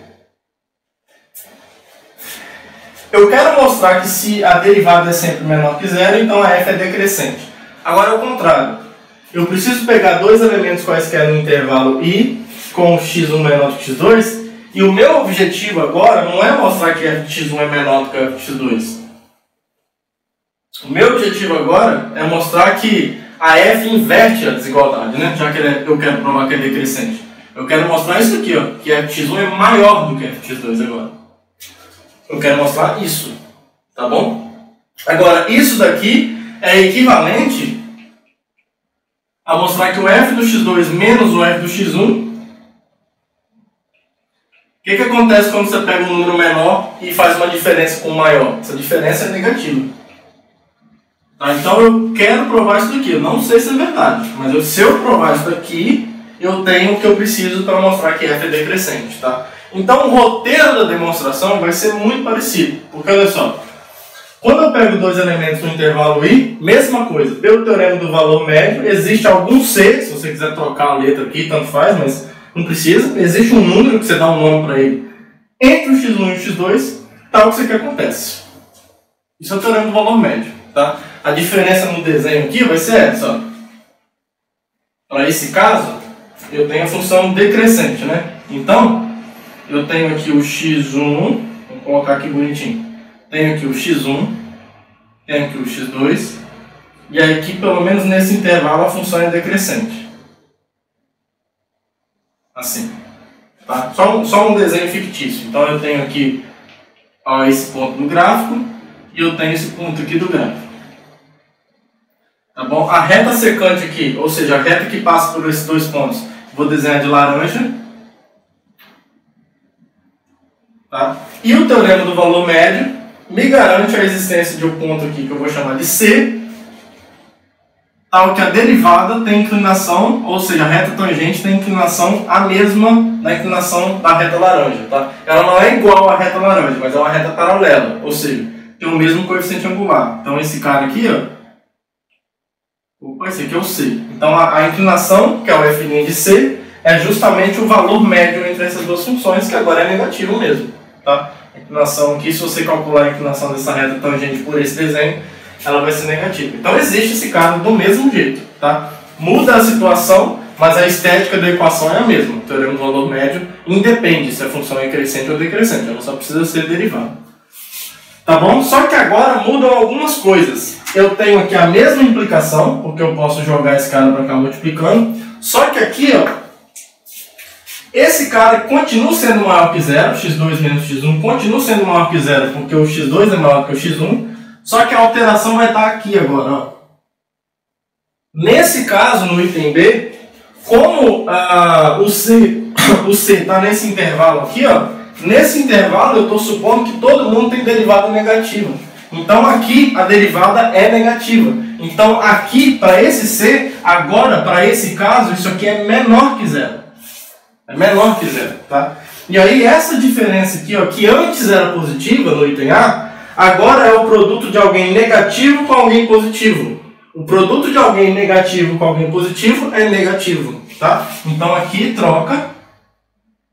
Eu quero mostrar que se a derivada é sempre menor que zero, então a f é decrescente. Agora é o contrário. Eu preciso pegar dois elementos quaisquer no intervalo i, com o x1 menor do que x2, e o meu objetivo agora não é mostrar que f de x1 é menor do que f de x2. O meu objetivo agora é mostrar que a f inverte a desigualdade, né? Já que eu quero provar que é decrescente. Eu quero mostrar isso aqui, ó, que f de x1 é maior do que f de x2 agora. Eu quero mostrar isso, tá bom? Agora, isso daqui é equivalente a mostrar que o f do x2 menos o f do x1. O que acontece quando você pega um número menor e faz uma diferença com o maior? Essa diferença é negativa. Tá? Então eu quero provar isso daqui. Eu não sei se é verdade, mas se eu provar isso daqui, eu tenho o que eu preciso para mostrar que f é decrescente. Tá? Então o roteiro da demonstração vai ser muito parecido. Porque olha só, quando eu pego dois elementos no intervalo i, mesma coisa. Pelo teorema do valor médio, existe algum c, se você quiser trocar a letra aqui, tanto faz, mas não precisa. Existe um número que você dá um nome para ele. Entre o x1 e o x2, tal que isso aqui acontece. Isso é o teorema do valor médio. Tá? A diferença no desenho aqui vai ser essa. Para esse caso, eu tenho a função decrescente, né? Então, eu tenho aqui o x1, vou colocar aqui bonitinho. Tenho aqui o x1, tenho aqui o x2, e aqui, pelo menos nesse intervalo, a função é decrescente. Assim. Tá? Só um desenho fictício. Então eu tenho aqui ó, esse ponto do gráfico, e eu tenho esse ponto aqui do gráfico. Tá bom? A reta secante aqui, ou seja, a reta que passa por esses dois pontos, vou desenhar de laranja. Tá? E o teorema do valor médio me garante a existência de um ponto aqui que eu vou chamar de C, tal que a derivada tem inclinação, ou seja, a reta tangente tem inclinação a mesma da inclinação da reta laranja. Tá? Ela não é igual à reta laranja, mas é uma reta paralela, ou seja, tem o mesmo coeficiente angular. Então esse cara aqui, esse aqui é o C. Então a inclinação, que é o f' de C, é justamente o valor médio entre essas duas funções, que agora é negativo mesmo. Tá? A inclinação aqui, se você calcular a inclinação dessa reta tangente por esse desenho, ela vai ser negativa. Então existe esse cara do mesmo jeito. Tá? Muda a situação, mas a estética da equação é a mesma. O teorema do valor médio independe se a função é crescente ou decrescente, ela só precisa ser derivada. Tá bom? Só que agora mudam algumas coisas. Eu tenho aqui a mesma implicação, porque eu posso jogar esse cara para cá multiplicando, só que aqui, esse cara continua sendo maior que zero, x2 menos x1 continua sendo maior que zero, porque o x2 é maior que o x1, só que a alteração vai estar aqui agora. Nesse caso, no item B, como o C está nesse intervalo aqui, nesse intervalo eu estou supondo que todo mundo tem derivada negativa. Então aqui a derivada é negativa. Então aqui, para esse C, agora para esse caso, isso aqui é menor que zero. É menor que zero, tá? E aí essa diferença aqui, que antes era positiva no item A, agora é o produto de alguém negativo com alguém positivo. O produto de alguém negativo com alguém positivo é negativo, tá? Então aqui troca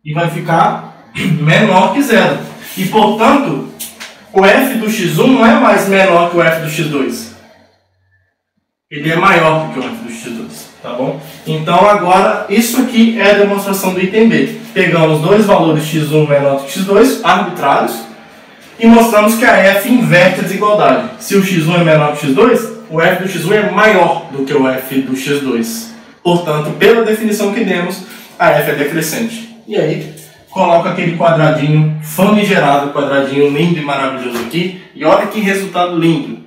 e vai ficar menor que zero. E portanto, o f do x1 não é mais menor que o f do x2. Ele é maior do que o f do x2, tá bom? Então agora, isso aqui é a demonstração do item B. Pegamos dois valores x1 menor que x2, arbitrários, e mostramos que a f inverte a desigualdade. Se o x1 é menor que o x2, o f do x1 é maior do que o f do x2. Portanto, pela definição que demos, a f é decrescente. E aí, coloca aquele quadradinho famigerado, quadradinho lindo e maravilhoso aqui, e olha que resultado lindo.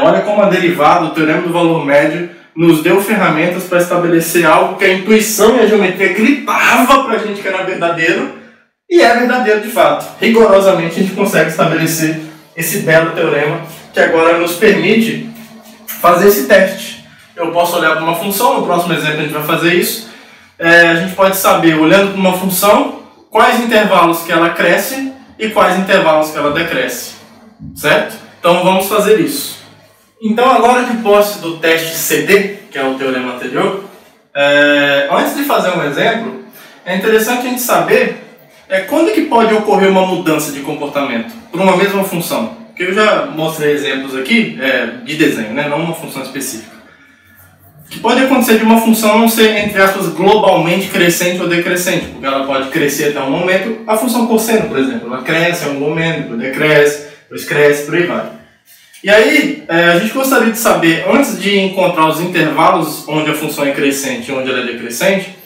Olha como a derivada, o teorema do valor médio, nos deu ferramentas para estabelecer algo que a intuição e a geometria gritavam para a gente que era verdadeiro, e é verdadeiro de fato. Rigorosamente a gente consegue estabelecer esse belo teorema, que agora nos permite fazer esse teste. Eu posso olhar para uma função, no próximo exemplo a gente vai fazer isso. A gente pode saber, olhando para uma função, quais intervalos que ela cresce e quais intervalos que ela decresce. Certo? Então vamos fazer isso. Então agora de posse do teste CD, que é o teorema anterior, antes de fazer um exemplo, é interessante a gente saber quando que pode ocorrer uma mudança de comportamento por uma mesma função. Porque eu já mostrei exemplos aqui de desenho, né? Não uma função específica. Que pode acontecer de uma função não ser, entre aspas, globalmente crescente ou decrescente, porque ela pode crescer até um momento. A função cosseno, por exemplo, ela cresce em um momento, depois decresce, depois cresce, por aí vai. E aí, a gente gostaria de saber, antes de encontrar os intervalos onde a função é crescente e onde ela é decrescente,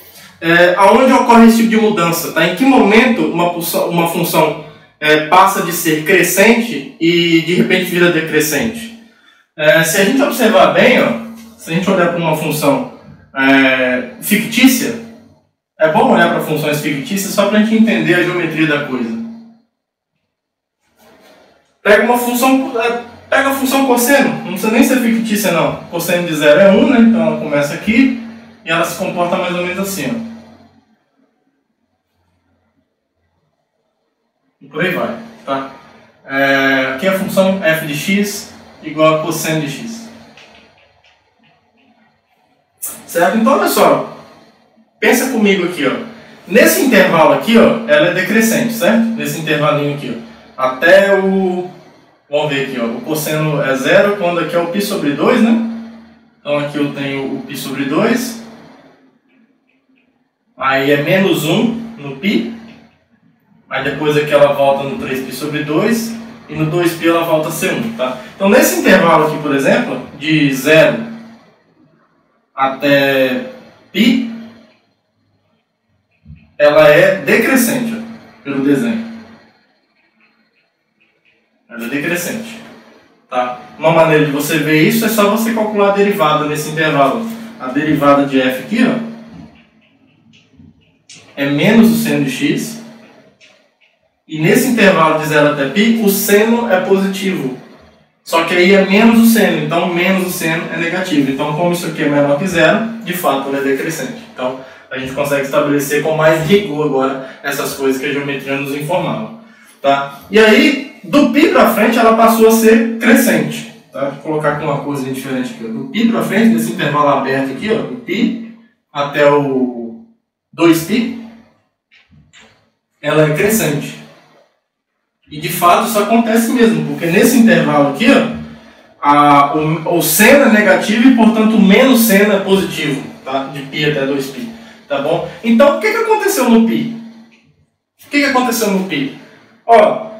aonde ocorre esse tipo de mudança, tá? Em que momento uma função passa de ser crescente e de repente vira decrescente? Se a gente observar bem, se a gente olhar para uma função fictícia, é bom olhar para funções fictícias só para a gente entender a geometria da coisa. Pega a função cosseno, não precisa nem ser fictícia não. Cosseno de 0 é 1, né? Então ela começa aqui e ela se comporta mais ou menos assim. E por aí vai, tá? Aqui a função f de x igual a cosseno de x. Certo? Então olha só, pensa comigo aqui, nesse intervalo aqui, ela é decrescente, certo? Nesse intervalinho aqui, até o, vamos ver aqui, o cosseno é 0, quando aqui é o π sobre 2, né? Então aqui eu tenho o π sobre 2, aí é menos 1 no π, aí depois aqui ela volta no 3π sobre 2, e no 2π ela volta a ser 1, tá? Então nesse intervalo aqui, por exemplo, de 0 até π, ela é decrescente, pelo desenho. Ela é decrescente. Tá? Uma maneira de você ver isso é só você calcular a derivada nesse intervalo. A derivada de f aqui, é menos o seno de x E nesse intervalo de 0 até π, o seno é positivo. Só que aí é menos o seno, então menos o seno é negativo. Então, como isso aqui é menor que zero, de fato ele é decrescente. Então, a gente consegue estabelecer com mais rigor agora essas coisas que a geometria nos informava. Tá? E aí, do π para frente, ela passou a ser crescente. Tá? Vou colocar com uma coisa diferente aqui. Do π para frente, desse intervalo aberto aqui, ó, do π até o 2π, ela é crescente. E de fato isso acontece mesmo, porque nesse intervalo aqui, ó, o seno é negativo e, portanto, o menos seno é positivo, tá? De π até 2π, tá bom? Então, o que aconteceu no π? O que aconteceu no π? Ó,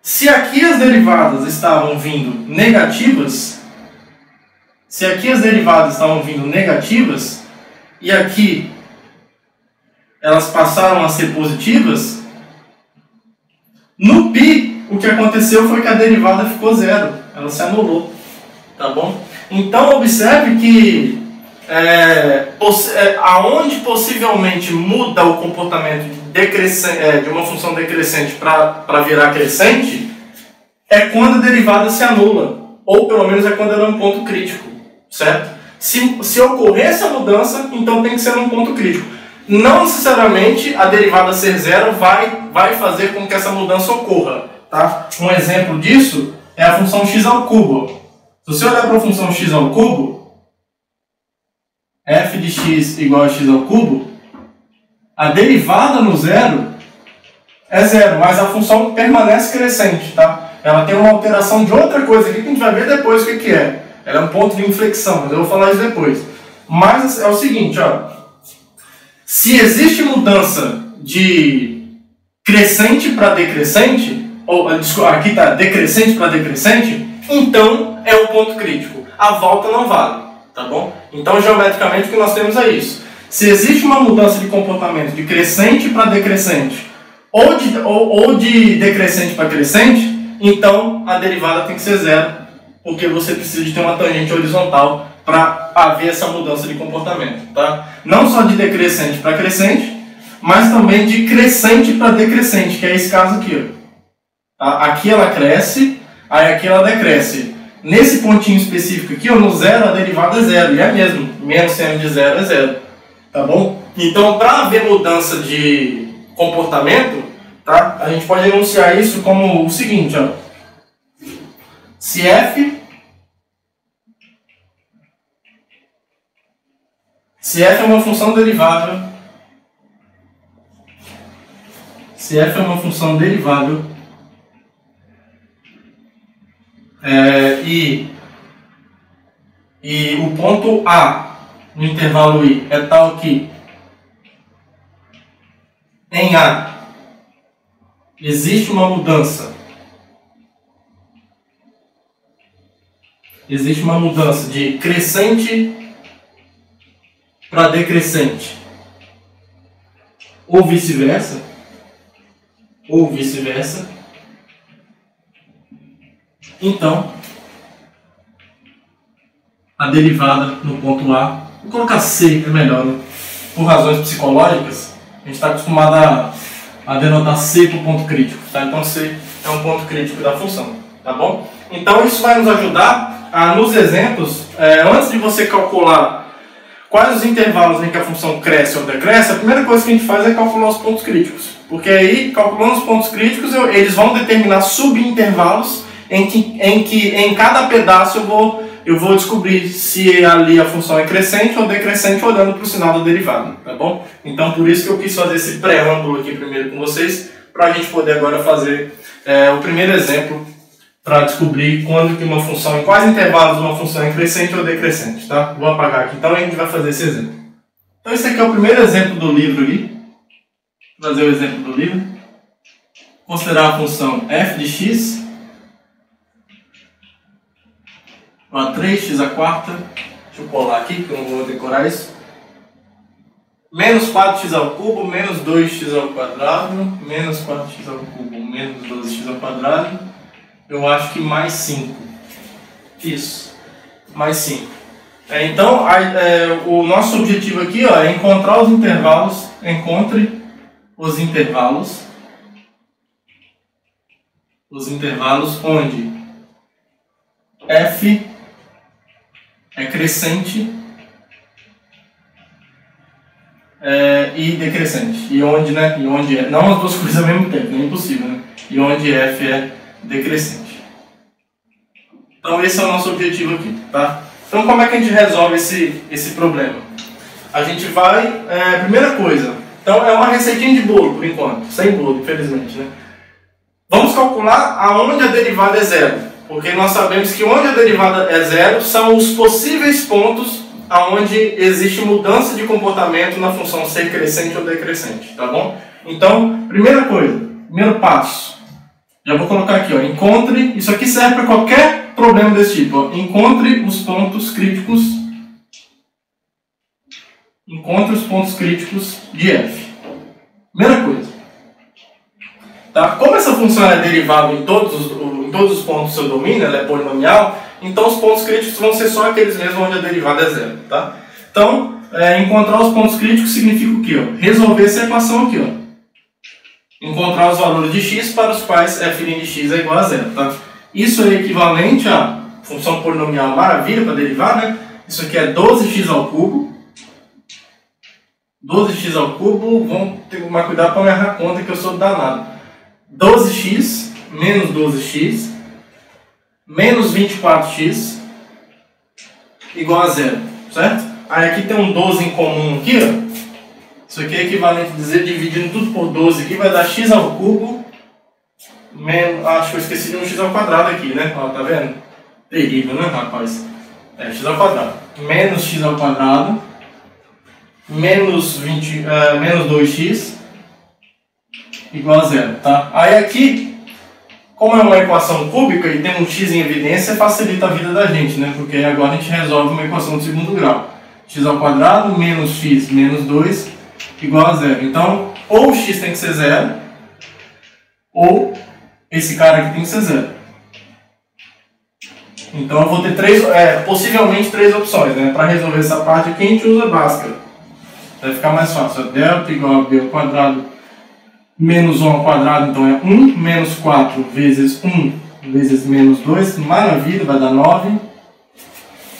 se aqui as derivadas estavam vindo negativas, e aqui elas passaram a ser positivas, no π, o que aconteceu foi que a derivada ficou zero, ela se anulou, tá bom? Então, observe que aonde possivelmente muda o comportamento de uma função decrescente para virar crescente, é quando a derivada se anula, ou pelo menos é quando ela é um ponto crítico, certo? Se ocorrer essa mudança, então tem que ser um ponto crítico. Não necessariamente a derivada ser zero vai fazer com que essa mudança ocorra. Tá? Um exemplo disso é a função x ao cubo. Se você olhar para a função x ao cubo, f de x igual a x ao cubo, a derivada no zero é zero, mas a função permanece crescente. Tá? Ela tem uma alteração de outra coisa aqui que a gente vai ver depois o que é. Ela é um ponto de inflexão, mas eu vou falar isso depois. Mas é o seguinte, ó. Se existe mudança de crescente para decrescente, ou aqui está decrescente para decrescente, então é um ponto crítico. A volta não vale, tá bom? Então, geometricamente, o que nós temos é isso. Se existe uma mudança de comportamento de crescente para decrescente, ou de decrescente para crescente, então a derivada tem que ser zero, porque você precisa de ter uma tangente horizontal para haver essa mudança de comportamento, tá? Não só de decrescente para crescente, mas também de crescente para decrescente, que é esse caso aqui, ó. Tá? Aqui ela cresce, aí aqui ela decresce. Nesse pontinho específico aqui, ó, no zero, a derivada é zero, e é mesmo, menos seno de zero é zero, tá bom? Então, para haver mudança de comportamento, tá? A gente pode enunciar isso como o seguinte, ó. Se f é uma função derivável, e o ponto A no intervalo I é tal que em A existe uma mudança de crescente para decrescente, ou vice-versa, então a derivada no ponto A, vou colocar C, é melhor, né? Por razões psicológicas, a gente está acostumado a denotar C por ponto crítico, tá? Então C é um ponto crítico da função, tá bom? Então isso vai nos ajudar a, nos exemplos, antes de você calcular quais os intervalos em que a função cresce ou decresce, a primeira coisa que a gente faz é calcular os pontos críticos. Porque aí, calculando os pontos críticos, eles vão determinar subintervalos em que em cada pedaço eu vou descobrir se ali a função é crescente ou decrescente olhando para o sinal da derivada, tá bom? Então, por isso que eu quis fazer esse preâmbulo aqui primeiro com vocês, para a gente poder agora fazer o primeiro exemplo para descobrir quando que uma função, em quais intervalos uma função é crescente ou decrescente, tá? Vou apagar aqui, então a gente vai fazer esse exemplo. Então esse aqui é o primeiro exemplo do livro ali. Vou fazer o exemplo do livro. Considerar a função f de x, 3x à quarta, deixa eu colar aqui que eu não vou decorar isso. Menos 4x ao cubo, menos 2x ao quadrado, menos 4x ao cubo, menos 12x ao quadrado. Eu acho que mais 5. Isso. Mais 5. Então, o nosso objetivo aqui, ó, é encontrar os intervalos. Encontre os intervalos os intervalos onde f é crescente e decrescente. E onde, né? E onde é. Não as duas coisas ao mesmo tempo, é impossível, né? E onde f é decrescente. Então esse é o nosso objetivo aqui, tá? Então como é que a gente resolve esse problema? A gente vai, primeira coisa, então é uma receitinha de bolo por enquanto, sem bolo, infelizmente, né? Vamos calcular aonde a derivada é zero, porque nós sabemos que onde a derivada é zero são os possíveis pontos aonde existe mudança de comportamento na função ser crescente ou decrescente, tá bom? Então, primeira coisa, primeiro passo, já vou colocar aqui, ó, encontre, isso aqui serve para qualquer problema desse tipo, ó, encontre os pontos críticos de f. Primeira coisa. Tá? Como essa função é derivada em todos os pontos do seu domínio, ela é polinomial, então os pontos críticos vão ser só aqueles mesmos onde a derivada é zero. Tá? Então, encontrar os pontos críticos significa o quê? Ó? Resolver essa equação aqui. Ó. Encontrar os valores de x para os quais f' de x é igual a zero. Tá? Isso é equivalente à função polinomial maravilha para derivar, né? Isso aqui é 12x ao cubo. 12x ao cubo, vamos ter que tomar cuidado para não errar a conta que eu sou danado. 12x menos 12x menos 24x igual a zero, certo? Aí aqui tem um 12 em comum aqui, ó. Isso aqui é equivalente a dizer, dividindo tudo por 12 aqui, vai dar x ao cubo menos, acho que eu esqueci de um x ao quadrado aqui, né? Ó, tá vendo? Terrível, né, rapaz? X ao quadrado menos x ao quadrado menos 2x igual a zero, tá? Aí aqui, como é uma equação cúbica e tem um x em evidência, facilita a vida da gente, né? Porque agora a gente resolve uma equação de segundo grau. X ao quadrado menos x menos 2 igual a zero. Então, ou o x tem que ser zero, ou esse cara aqui tem que ser zero. Então eu vou ter possivelmente três opções, né? Para resolver essa parte aqui a gente usa Bhaskara. Vai ficar mais fácil. Delta igual a b ao quadrado menos 1 ao quadrado, então é 1 menos 4 vezes 1 vezes menos 2. Maravilha, vai dar 9.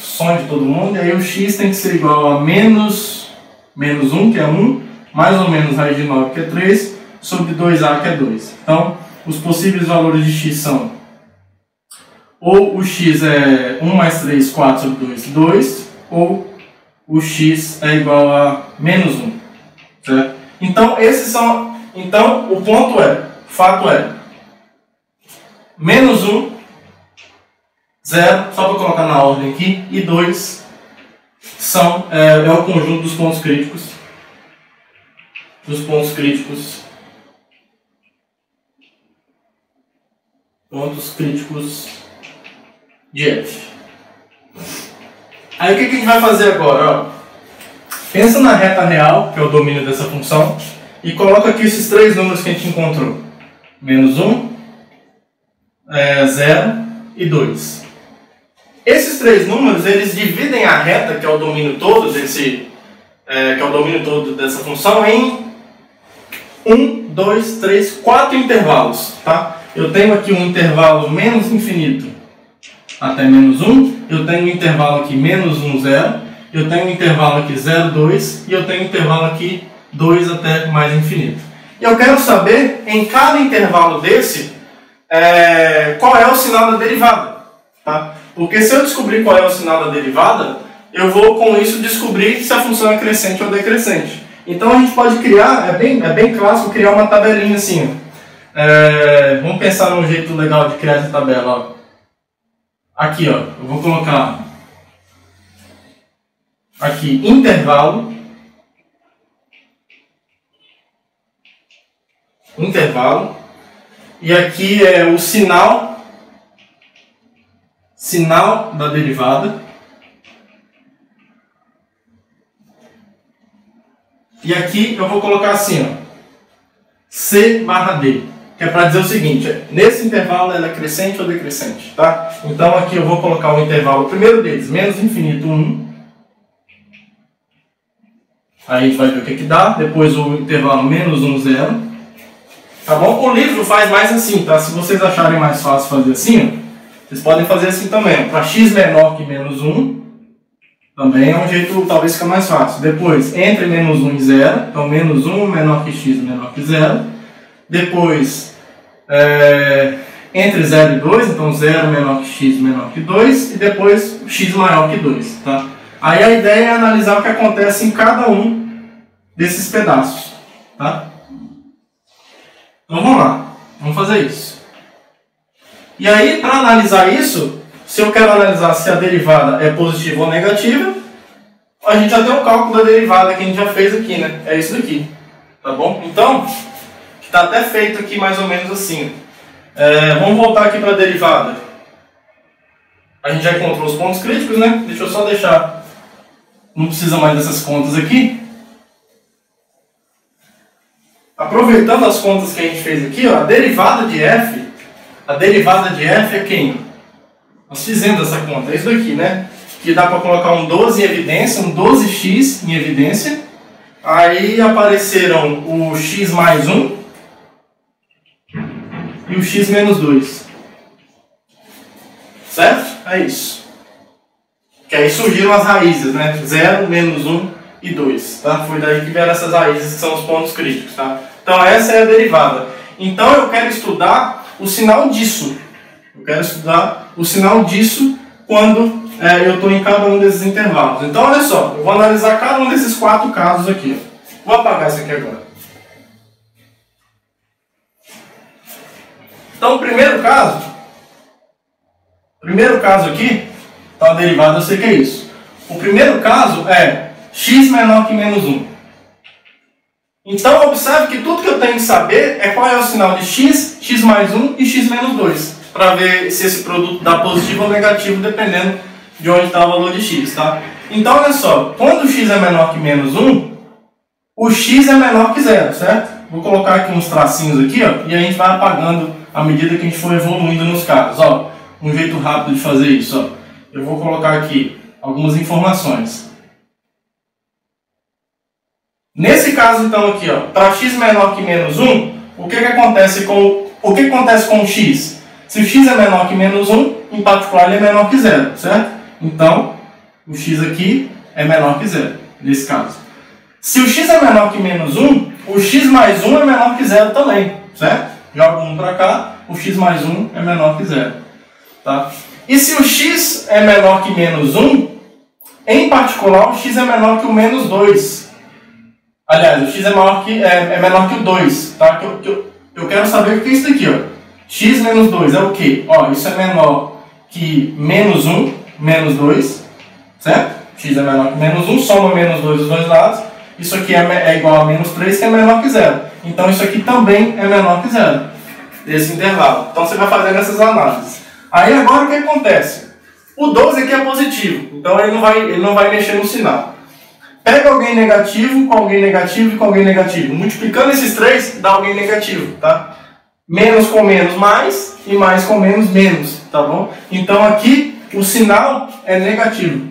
Sonho de todo mundo. E aí o x tem que ser igual a menos 1, que é 1, mais ou menos raiz de 9, que é 3, sobre 2a, que é 2. Então, os possíveis valores de x são ou o x é 1 mais 3, 4 sobre 2, 2, ou o x é igual a menos 1, certo? Então, o fato é, menos 1, 0, só para colocar na ordem aqui, e 2 é o conjunto dos pontos críticos, de f. Aí o que a gente vai fazer agora? Ó? Pensa na reta real, que é o domínio dessa função, e coloca aqui esses três números que a gente encontrou. Menos 1, 0 e 2. Esses três números, eles dividem a reta, que é o domínio todo dessa função, em 1, 2, 3, 4 intervalos. Tá? Eu tenho aqui um intervalo menos infinito até menos 1, eu tenho um intervalo aqui menos 1, 0, eu tenho um intervalo aqui 0, 2, e eu tenho um intervalo aqui 2 até mais infinito. E eu quero saber, em cada intervalo desse, qual é o sinal da derivada. Tá? Porque se eu descobrir qual é o sinal da derivada, eu vou com isso descobrir se a função é crescente ou decrescente. Então a gente pode criar, é bem clássico criar uma tabelinha assim. Vamos pensar num jeito legal de criar essa tabela. Ó. Aqui, ó, eu vou colocar aqui intervalo, e aqui é o sinal da derivada, e aqui eu vou colocar assim, ó, C barra D, que é para dizer o seguinte, nesse intervalo ela é crescente ou decrescente, tá? Então aqui eu vou colocar o intervalo, o primeiro deles, menos infinito 1, aí a gente vai ver o que dá, depois o intervalo menos 1, 0, Tá bom? O livro faz mais assim, tá? Se vocês acharem mais fácil fazer assim, vocês podem fazer assim também. Para x menor que menos 1, também é um jeito, talvez fica mais fácil. Depois, entre menos 1 e 0, então menos 1 menor que x menor que 0. Depois, entre 0 e 2, então 0 menor que x menor que 2. E depois, x maior que 2, tá? Aí a ideia é analisar o que acontece em cada um desses pedaços, tá? Então vamos lá, vamos fazer isso. E aí, para analisar isso, se eu quero analisar se a derivada é positiva ou negativa, a gente já tem um cálculo da derivada que a gente já fez aqui, né? É isso daqui, tá bom? Então, está até feito aqui mais ou menos assim. Vamos voltar aqui para a derivada. A gente já encontrou os pontos críticos, né? Deixa eu só deixar, não precisa mais dessas contas aqui. Aproveitando as contas que a gente fez aqui, ó, a derivada de f é quem? Nós fizemos essa conta, é isso daqui, né? Que dá para colocar um 12 em evidência, um 12x em evidência. Aí apareceram o x mais 1 e o x menos 2. Certo? É isso. Que aí surgiram as raízes, né? 0, menos 1 e 2. Tá? Foi daí que vieram essas raízes, que são os pontos críticos. Tá? Então essa é a derivada. Então eu quero estudar o sinal disso. Eu quero estudar o sinal disso quando eu estou em cada um desses intervalos. Então olha só, eu vou analisar cada um desses 4 casos aqui. Vou apagar isso aqui agora. Então o primeiro caso aqui, então a derivada eu sei que é isso. O primeiro caso é x menor que menos 1. Então, observe que tudo que eu tenho que saber é qual é o sinal de x, x mais 1 e x menos 2. Para ver se esse produto dá positivo ou negativo, dependendo de onde está o valor de x. Tá? Então, olha só. Quando o x é menor que menos 1, o x é menor que 0, certo? Vou colocar aqui uns tracinhos aqui, ó, e a gente vai apagando à medida que a gente for evoluindo nos casos. Ó, um jeito rápido de fazer isso. Ó. Eu vou colocar aqui algumas informações. Nesse caso, então, aqui, para x menor que menos 1, o que acontece com o x? Se o x é menor que menos 1, em particular, ele é menor que 0, certo? Então, o x aqui é menor que 0, nesse caso. Se o x é menor que menos 1, o x mais 1 é menor que 0 também, certo? Joga 1 para cá, o x mais 1 é menor que 0. Tá? E se o x é menor que menos 1, em particular, o x é menor que o menos 2. Aliás, o x é menor que o 2, tá? Eu quero saber o que é isso daqui, ó. X menos 2 é o quê? Ó, isso é menor que menos 1, menos 2, certo? X é menor que menos 1, soma menos 2 dos dois lados. Isso aqui é igual a menos 3, que é menor que 0. Então, isso aqui também é menor que 0, desse intervalo. Então, você vai fazendo essas análises. Aí, agora, o que acontece? O 12 aqui é positivo, então ele não vai mexer no sinal. Pega alguém negativo, com alguém negativo e com alguém negativo. Multiplicando esses três, dá alguém negativo, tá? Menos com menos, mais, e mais com menos, menos, tá bom? Então aqui, o sinal é negativo.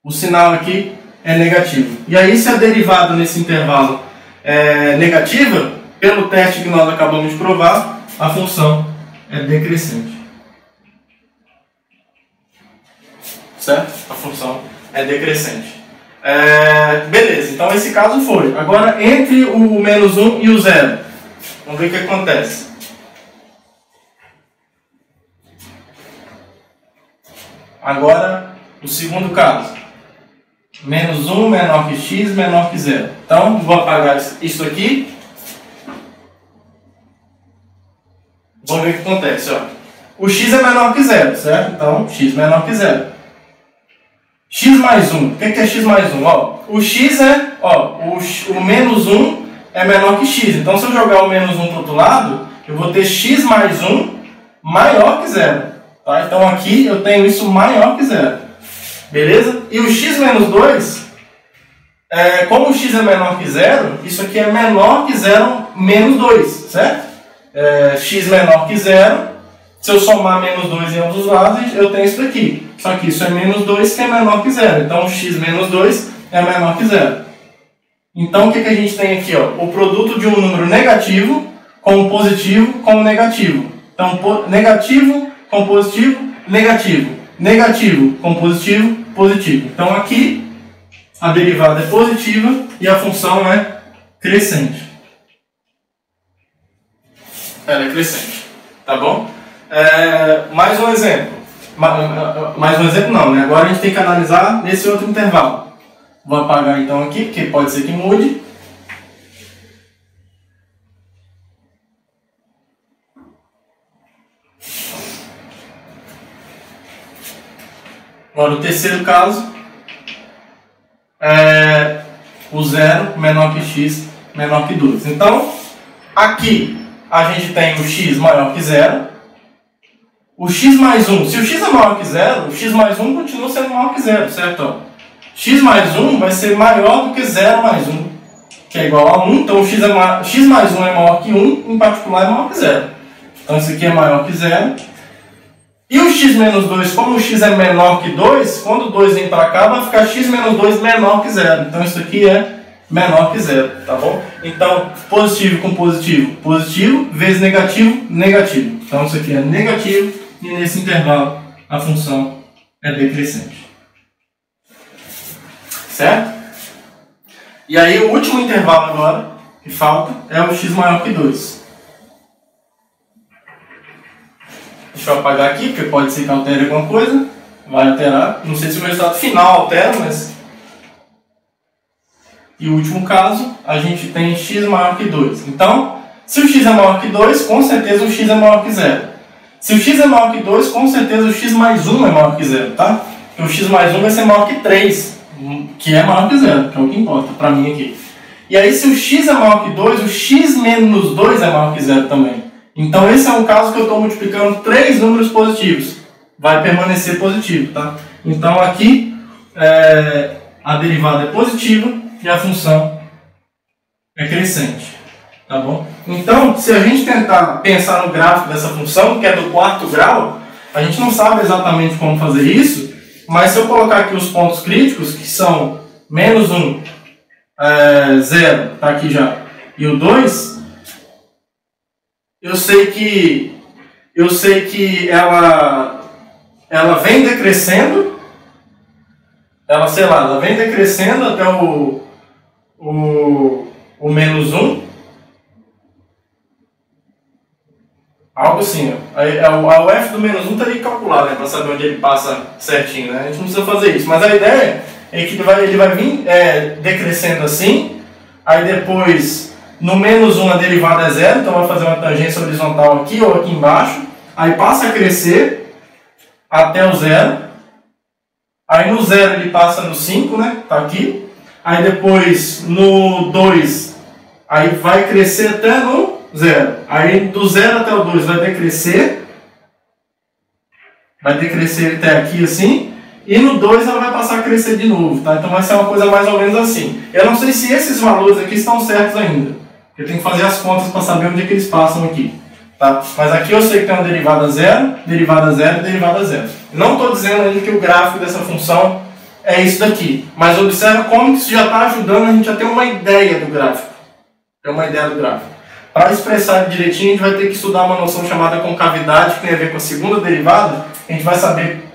O sinal aqui é negativo. E aí, se a derivada nesse intervalo é negativa, pelo teste que nós acabamos de provar, a função é decrescente. Certo? A função é decrescente. Beleza, então esse caso foi. Agora, entre o menos 1 e o 0, vamos ver o que acontece. Agora, o segundo caso. Menos 1 menor que x menor que 0. Então, vou apagar isso aqui. Vamos ver o que acontece. Ó. O x é menor que 0, certo? Então, x menor que 0. X mais 1. O que é x mais 1? Ó, o x o menos 1 é menor que x. Então, se eu jogar o menos 1 para o outro lado, eu vou ter x mais 1 maior que 0. Tá? Então, aqui eu tenho isso maior que 0. Beleza? E o x menos 2, como o x é menor que 0, isso aqui é menor que 0 menos 2, certo? X menor que 0. Se eu somar menos 2 em ambos os lados, eu tenho isso daqui. Só que isso é menos 2, que é menor que 0. Então, x menos 2 é menor que 0. Então, o que a gente tem aqui? Ó? O produto de um número negativo com positivo com negativo. Então, negativo com positivo, negativo. Negativo com positivo, positivo. Então, aqui, a derivada é positiva e a função é crescente. Ela é crescente. Tá bom? Mais um exemplo. Mais um exemplo não, né? Agora a gente tem que analisar nesse outro intervalo. Vou apagar então aqui, porque pode ser que mude. Agora o terceiro caso é o 0 menor que x menor que 2. Então, aqui a gente tem o x maior que 0. O x mais 1, se o x é maior que 0, o x mais 1 continua sendo maior que 0, certo? X mais 1 vai ser maior do que 0 mais 1, que é igual a 1. Então, x mais 1 é maior que 1, em particular é maior que 0. Então, isso aqui é maior que 0. E o x menos 2, como o x é menor que 2, quando o 2 vem para cá, vai ficar x menos 2 menor que 0. Então, isso aqui é menor que 0, tá bom? Então, positivo com positivo, positivo, vezes negativo, negativo. Então, isso aqui é negativo. E nesse intervalo a função é decrescente. Certo? E aí o último intervalo agora que falta é o x maior que 2. Deixa eu apagar aqui, porque pode ser que altere alguma coisa. Vai alterar. Não sei se o resultado final altera, mas... E o último caso, a gente tem x maior que 2. Então, se o x é maior que 2, com certeza o x é maior que 0. Se o x é maior que 2, com certeza o x mais 1 é maior que 0, tá? Porque o x mais 1 vai ser maior que 3, que é maior que 0, que é o que importa para mim aqui. E aí, se o x é maior que 2, o x menos 2 é maior que 0 também. Então, esse é um caso que eu estou multiplicando 3 números positivos. Vai permanecer positivo, tá? Então, aqui, a derivada é positiva e a função é crescente. Tá bom? Então, se a gente tentar pensar no gráfico dessa função, que é do quarto grau, a gente não sabe exatamente como fazer isso, mas se eu colocar aqui os pontos críticos, que são menos 1, 0, tá aqui já, e o 2, eu sei que ela vem decrescendo, ela vem decrescendo até o menos 1, algo assim, ó. O f do menos 1 teria que calcular, né, para saber onde ele passa certinho, né? A gente não precisa fazer isso, mas a ideia é que ele vai vir decrescendo assim, aí depois no menos 1 a derivada é 0, então vai fazer uma tangência horizontal aqui ou aqui embaixo, aí passa a crescer até o 0, aí no 0 ele passa no 5, né, tá aqui, aí depois no 2, aí vai crescer até no 0. Aí do 0 até o 2 vai decrescer até aqui assim, e no 2 ela vai passar a crescer de novo, tá? Então vai ser uma coisa mais ou menos assim. Eu não sei se esses valores aqui estão certos ainda. Eu tenho que fazer as contas para saber onde é que eles passam aqui, tá? Mas aqui eu sei que tem uma derivada 0, derivada 0 e derivada 0. Não estou dizendo ainda que o gráfico dessa função é isso daqui, mas observa como isso já está ajudando a gente a ter uma ideia do gráfico. Para expressar direitinho, a gente vai ter que estudar uma noção chamada concavidade, que tem a ver com a segunda derivada. A gente vai saber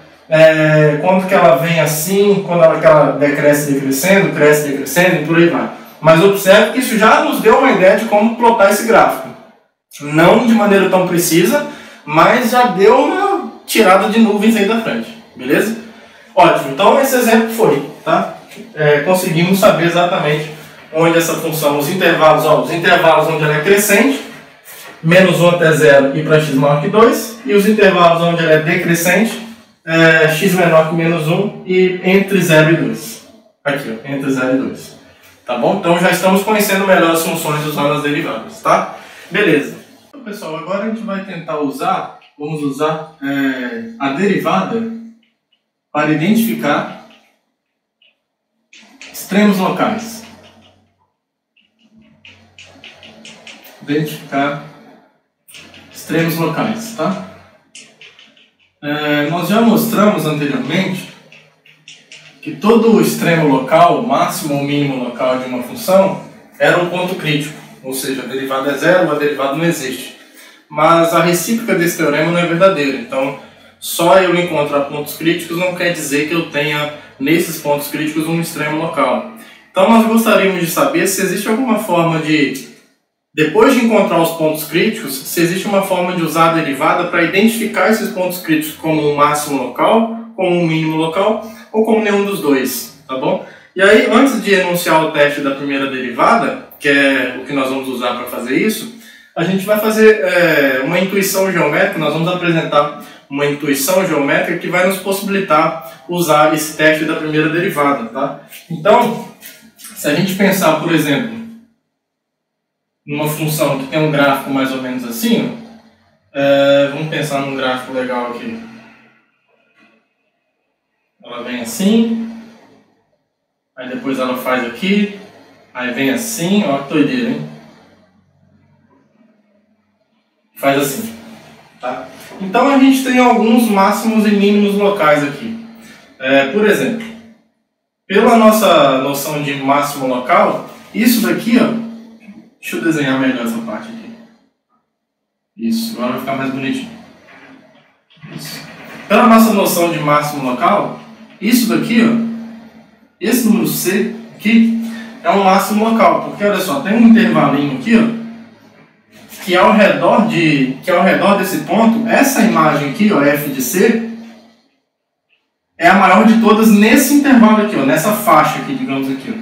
quando que ela vem assim, quando que ela decresce decrescendo, cresce decrescendo e por aí vai. Mas observe que isso já nos deu uma ideia de como plotar esse gráfico. Não de maneira tão precisa, mas já deu uma tirada de nuvens aí da frente. Beleza? Ótimo. Então esse exemplo foi, tá? Conseguimos saber exatamente onde essa função, os intervalos onde ela é crescente, menos 1 até 0 e para x maior que 2, e os intervalos onde ela é decrescente, x menor que menos 1 e entre 0 e 2. Aqui, ó, entre 0 e 2. Tá bom? Então já estamos conhecendo melhor as funções usando as derivadas, tá? Beleza. Então, pessoal, agora a gente vai tentar vamos usar a derivada para identificar extremos locais. Identificar extremos locais, tá? Nós já mostramos anteriormente que todo extremo local, máximo ou mínimo local de uma função, era um ponto crítico, ou seja, a derivada é zero, a derivada não existe. Mas a recíproca desse teorema não é verdadeira, então só eu encontrar pontos críticos não quer dizer que eu tenha nesses pontos críticos um extremo local. Então nós gostaríamos de saber se existe alguma forma de, depois de encontrar os pontos críticos, se existe uma forma de usar a derivada para identificar esses pontos críticos como um máximo local, como um mínimo local, ou como nenhum dos dois, tá bom? E aí, antes de enunciar o teste da primeira derivada, que é o que nós vamos usar para fazer isso, a gente vai fazer uma intuição geométrica, nós vamos apresentar uma intuição geométrica que vai nos possibilitar usar esse teste da primeira derivada, tá? Então, se a gente pensar, por exemplo, numa função que tem um gráfico mais ou menos assim, vamos pensar num gráfico legal aqui. Ela vem assim, aí depois ela faz aqui, aí vem assim, ó que doideira, hein? Faz assim, tá? Então a gente tem alguns máximos e mínimos locais aqui. Por exemplo, pela nossa noção de máximo local, isso daqui, ó, deixa eu desenhar melhor essa parte aqui. Isso, agora vai ficar mais bonitinho. Isso. Pela nossa noção de máximo local, isso daqui, ó, esse número C aqui, é um máximo local, porque olha só, tem um intervalinho aqui, ó, que ao redor desse ponto, essa imagem aqui, ó, f de C, é a maior de todas nesse intervalo aqui, ó, nessa faixa aqui, digamos aqui,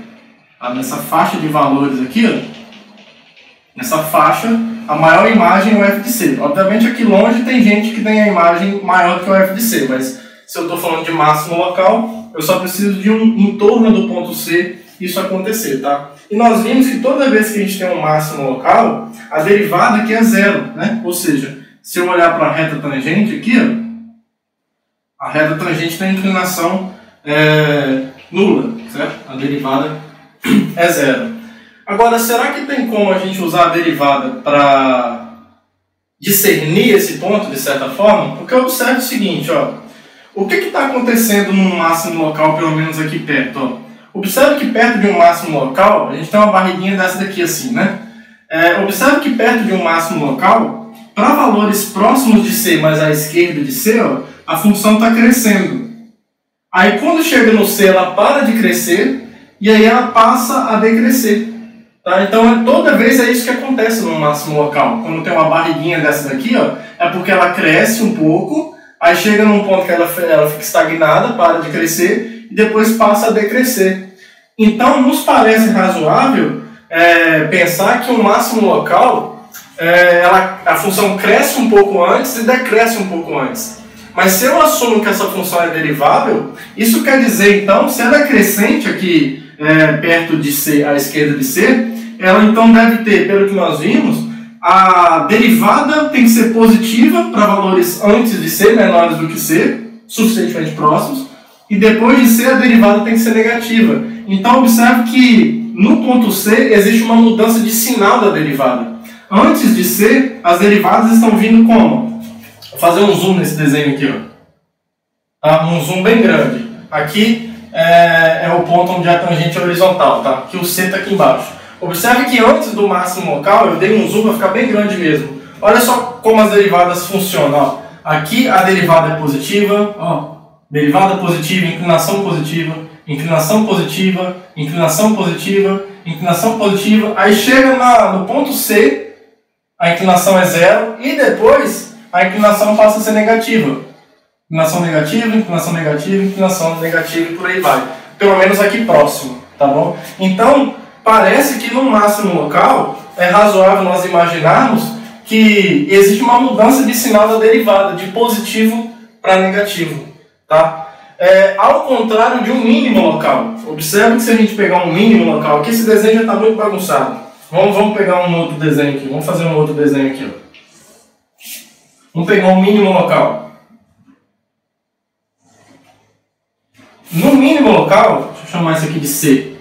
ó. Nessa faixa de valores aqui, ó, nessa faixa, a maior imagem é o f de C. Obviamente aqui longe tem gente que tem a imagem maior que o f de C, mas se eu estou falando de máximo local, eu só preciso de um entorno do ponto C isso acontecer, tá? E nós vimos que toda vez que a gente tem um máximo local, a derivada aqui é zero, né? Ou seja, se eu olhar para a reta tangente aqui, ó, a reta tangente tem inclinação nula, certo? A derivada é zero. Agora, será que tem como a gente usar a derivada para discernir esse ponto, de certa forma? Porque observe o seguinte, ó, o que está acontecendo no máximo local, pelo menos aqui perto, ó? Observe que perto de um máximo local, a gente tem uma barriguinha dessa daqui assim, né? Observe que perto de um máximo local, para valores próximos de C, mas à esquerda de C, ó, a função está crescendo. Aí quando chega no C, ela para de crescer e aí ela passa a decrescer. Tá? Então toda vez é isso que acontece no máximo local. Quando tem uma barriguinha dessa daqui, ó, é porque ela cresce um pouco, aí chega num ponto que ela fica estagnada, para de crescer, e depois passa a decrescer. Então, nos parece razoável pensar que o máximo local, a função cresce um pouco antes e decresce um pouco antes. Mas se eu assumo que essa função é derivável, isso quer dizer, então, se ela é crescente aqui perto de C, à esquerda de C, ela então deve ter, pelo que nós vimos, a derivada tem que ser positiva para valores antes de C, menores do que C, suficientemente próximos, e depois de C a derivada tem que ser negativa. Então observe que no ponto C existe uma mudança de sinal da derivada. Antes de C, as derivadas estão vindo como? Vou fazer um zoom nesse desenho aqui, ó. Tá? Um zoom bem grande. Aqui é o ponto onde a tangente é horizontal, tá? Que o C está aqui embaixo. Observe que antes do máximo local, eu dei um zoom para ficar bem grande mesmo. Olha só como as derivadas funcionam. Ó. Aqui a derivada é positiva, ó. Derivada positiva, inclinação positiva, inclinação positiva, inclinação positiva, inclinação positiva. Aí chega no ponto C, a inclinação é zero e depois a inclinação passa a ser negativa. Inclinação negativa, inclinação negativa, inclinação negativa e por aí vai. Pelo menos aqui próximo, tá bom? Então, parece que no máximo local é razoável nós imaginarmos que existe uma mudança de sinal da derivada, de positivo para negativo. Tá? Ao contrário de um mínimo local. Observe que se a gente pegar um mínimo local, aqui esse desenho já está muito bagunçado. Vamos pegar um outro desenho aqui. Vamos fazer um outro desenho aqui. Ó. Vamos pegar um mínimo local. No mínimo local, deixa eu chamar isso aqui de C.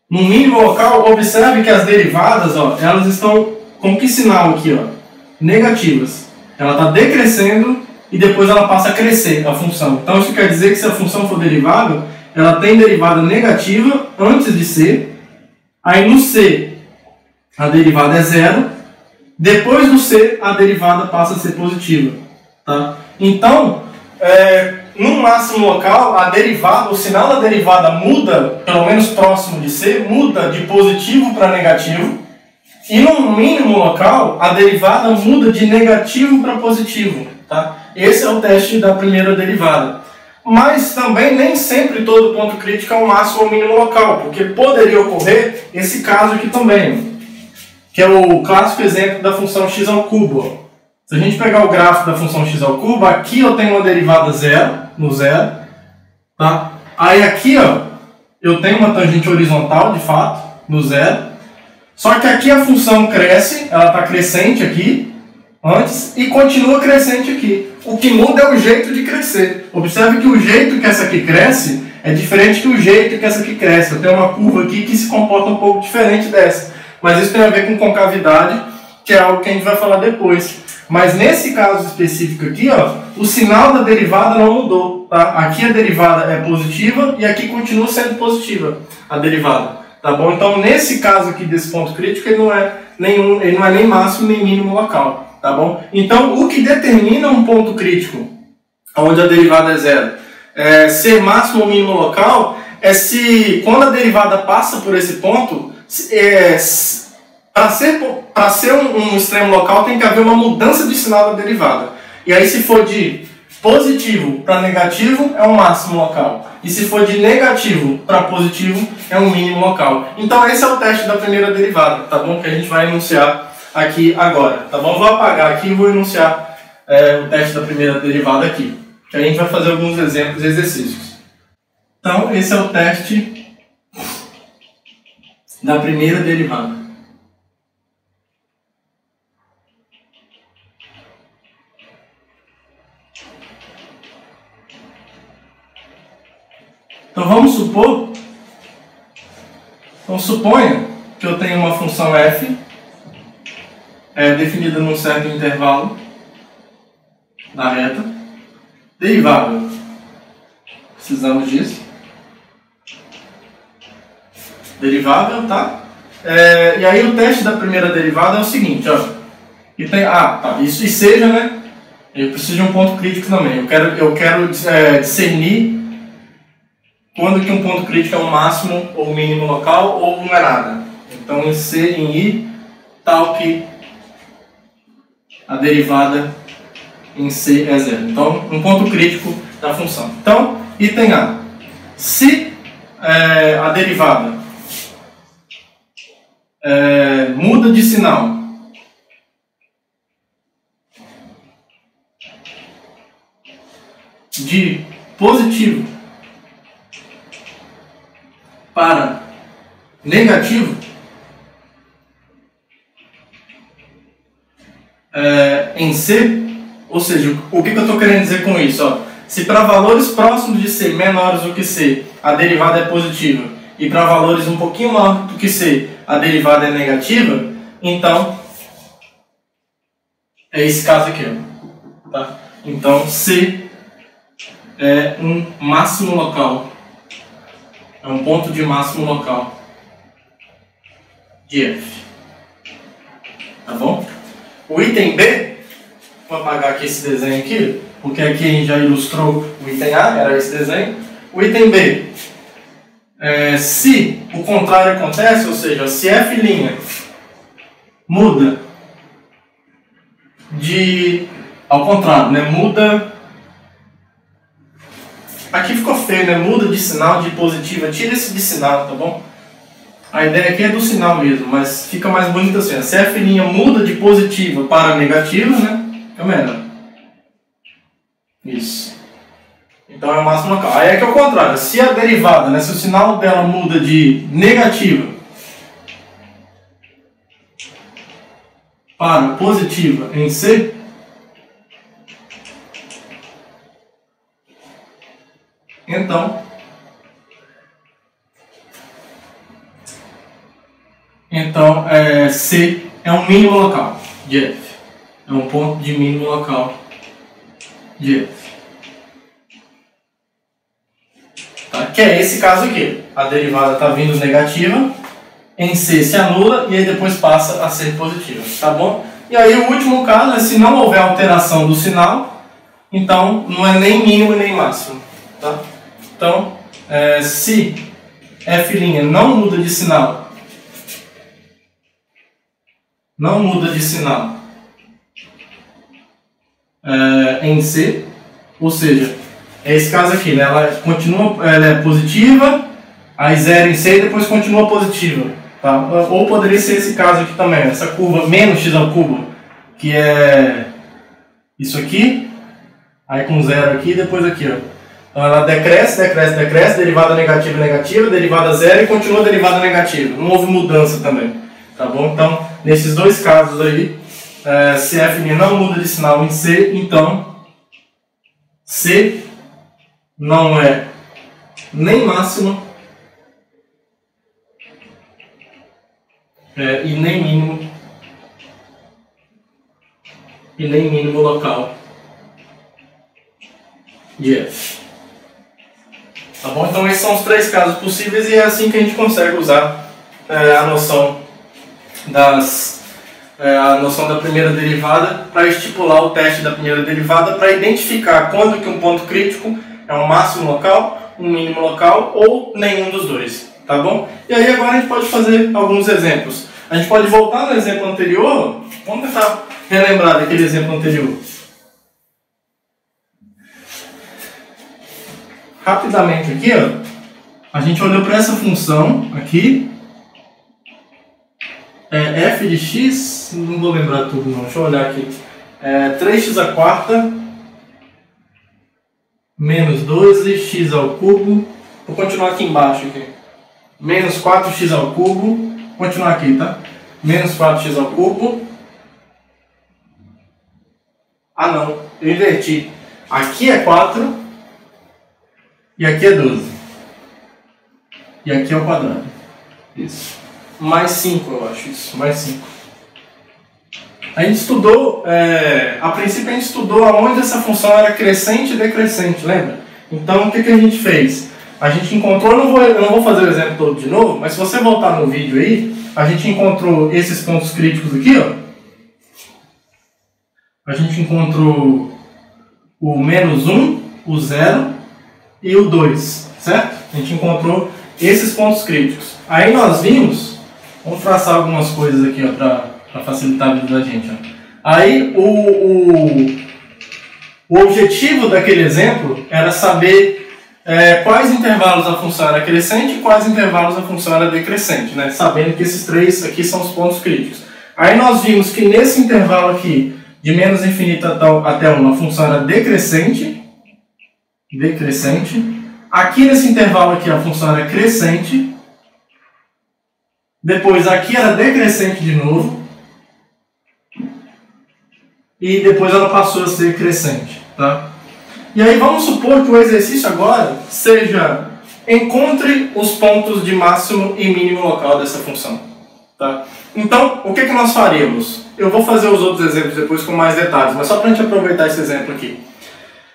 No mínimo local, observe que as derivadas, ó, elas estão com que sinal aqui? Ó? Negativas. Ela está decrescendo e depois ela passa a crescer, a função. Então isso quer dizer que se a função for derivável, ela tem derivada negativa antes de C, aí no C a derivada é zero, depois do C a derivada passa a ser positiva. Tá? Então, no máximo local, a derivada, o sinal da derivada muda, pelo menos próximo de C, muda de positivo para negativo, e no mínimo local, a derivada muda de negativo para positivo. Tá? Esse é o teste da primeira derivada. Mas também nem sempre todo ponto crítico é o máximo ou mínimo local, porque poderia ocorrer esse caso aqui também, que é o clássico exemplo da função x ao cubo. Se a gente pegar o gráfico da função x ao cubo, aqui eu tenho uma derivada zero, no zero, tá? Aí aqui ó, eu tenho uma tangente horizontal, de fato, no zero, só que aqui a função cresce, ela está crescente aqui, antes, e continua crescente aqui. O que muda é o jeito de crescer. Observe que o jeito que essa aqui cresce é diferente que o jeito que essa aqui cresce. Eu tenho uma curva aqui que se comporta um pouco diferente dessa. Mas isso tem a ver com concavidade, que é algo que a gente vai falar depois. Mas nesse caso específico aqui, ó, o sinal da derivada não mudou. Tá? Aqui a derivada é positiva e aqui continua sendo positiva a derivada. Tá bom? Então nesse caso aqui desse ponto crítico, ele não é nem máximo nem mínimo local. Tá bom? Então, o que determina um ponto crítico, onde a derivada é zero, ser máximo ou mínimo local, é se, quando a derivada passa por esse ponto, para ser um extremo local, tem que haver uma mudança de sinal da derivada. E aí, se for de positivo para negativo, é um máximo local. E se for de negativo para positivo, é um mínimo local. Então, esse é o teste da primeira derivada, tá bom? Que a gente vai enunciar aqui agora, tá bom? Vou apagar aqui e vou enunciar o teste da primeira derivada aqui. Que a gente vai fazer alguns exemplos e exercícios. Então, esse é o teste da primeira derivada. Então, vamos supor... Então, suponha que eu tenho uma função f definida num certo intervalo da reta, derivável. Precisamos disso. Derivável, tá? E aí o teste da primeira derivada é o seguinte, ó. E tem, tá, isso e seja, né? Eu preciso de um ponto crítico também. Eu quero discernir quando que um ponto crítico é um máximo ou mínimo local ou não é nada. Então em C, em I, tal que a derivada em C é zero. Então, um ponto crítico da função. Então, item A. Se a derivada muda de sinal de positivo para negativo, em C, ou seja, o que eu estou querendo dizer com isso? Ó, se para valores próximos de C, menores do que C, a derivada é positiva, e para valores um pouquinho maior do que C, a derivada é negativa, então é esse caso aqui. Ó, tá? Então C é um máximo local, é um ponto de máximo local de F. Tá bom? O item B, vou apagar aqui esse desenho aqui, porque aqui a gente já ilustrou o item A, era esse desenho. O item B, se o contrário acontece, ou seja, se F' muda ao contrário, né, muda, aqui ficou feio, né, muda de sinal de positiva, tira esse de sinal, tá bom? A ideia aqui é do sinal mesmo, mas fica mais bonito assim. Se a F' muda de positiva para negativa, né? Fica melhor. Isso. Então é o máximo local. Aí é que é o contrário. Se a derivada, né, se o sinal dela muda de negativa para positiva em C, então C é um mínimo local de F. É um ponto de mínimo local de f. Tá? Que é esse caso aqui. A derivada está vindo negativa, em C se anula e aí depois passa a ser positiva. Tá bom? E aí o último caso é se não houver alteração do sinal, então não é nem mínimo nem máximo. Tá? Então, se f' não muda de sinal, em C, ou seja, é esse caso aqui, né? Ela é positiva, aí zero em C e depois continua positiva. Tá? Ou poderia ser esse caso aqui também, essa curva menos x ao cubo, que é isso aqui, aí com zero aqui e depois aqui, ó. Então ela decresce, derivada negativa, negativa, derivada zero e continua derivada negativa. Não houve mudança também, tá bom? Então, nesses dois casos aí, se f' não muda de sinal em C, então C não é nem máximo e nem mínimo local de f. Tá bom? Então esses são os três casos possíveis e é assim que a gente consegue usar a noção da primeira derivada para estipular o teste da primeira derivada, para identificar quando que um ponto crítico é um máximo local, um mínimo local ou nenhum dos dois. Tá bom? E aí agora a gente pode fazer alguns exemplos. A gente pode voltar no exemplo anterior. Vamos tentar relembrar daquele exemplo anterior. Rapidamente aqui, ó, a gente olhou para essa função aqui, f de x, não vou lembrar tudo não, deixa eu olhar aqui, 3x² menos 12x ao cubo, vou continuar aqui embaixo, aqui. Menos 4x ao cubo, vou continuar aqui, tá? Menos 4x ao cubo, ah não, eu inverti, aqui é 4, e aqui é 12. E aqui é o quadrado. Isso. Mais 5, eu acho isso. Mais 5. A gente estudou, a princípio a gente estudou aonde essa função era crescente e decrescente, lembra? Então o que a gente fez? A gente encontrou, eu não vou fazer o exemplo todo de novo, mas se você voltar no vídeo aí, a gente encontrou esses pontos críticos aqui, ó. A gente encontrou o menos 1, o 0, e o 2, certo? A gente encontrou esses pontos críticos. Aí nós vimos, vamos traçar algumas coisas aqui para facilitar a vida da gente. Ó. Aí o objetivo daquele exemplo era saber quais intervalos a função era crescente e quais intervalos a função era decrescente, né? Sabendo que esses três aqui são os pontos críticos. Aí nós vimos que nesse intervalo aqui, de menos infinito até 1, a função era decrescente. Aqui nesse intervalo aqui a função era crescente, depois aqui era decrescente de novo e depois ela passou a ser crescente, tá? E aí vamos supor que o exercício agora seja encontre os pontos de máximo e mínimo local dessa função, tá? Então o que nós faríamos? Eu vou fazer os outros exemplos depois com mais detalhes, mas só para a gente aproveitar esse exemplo aqui.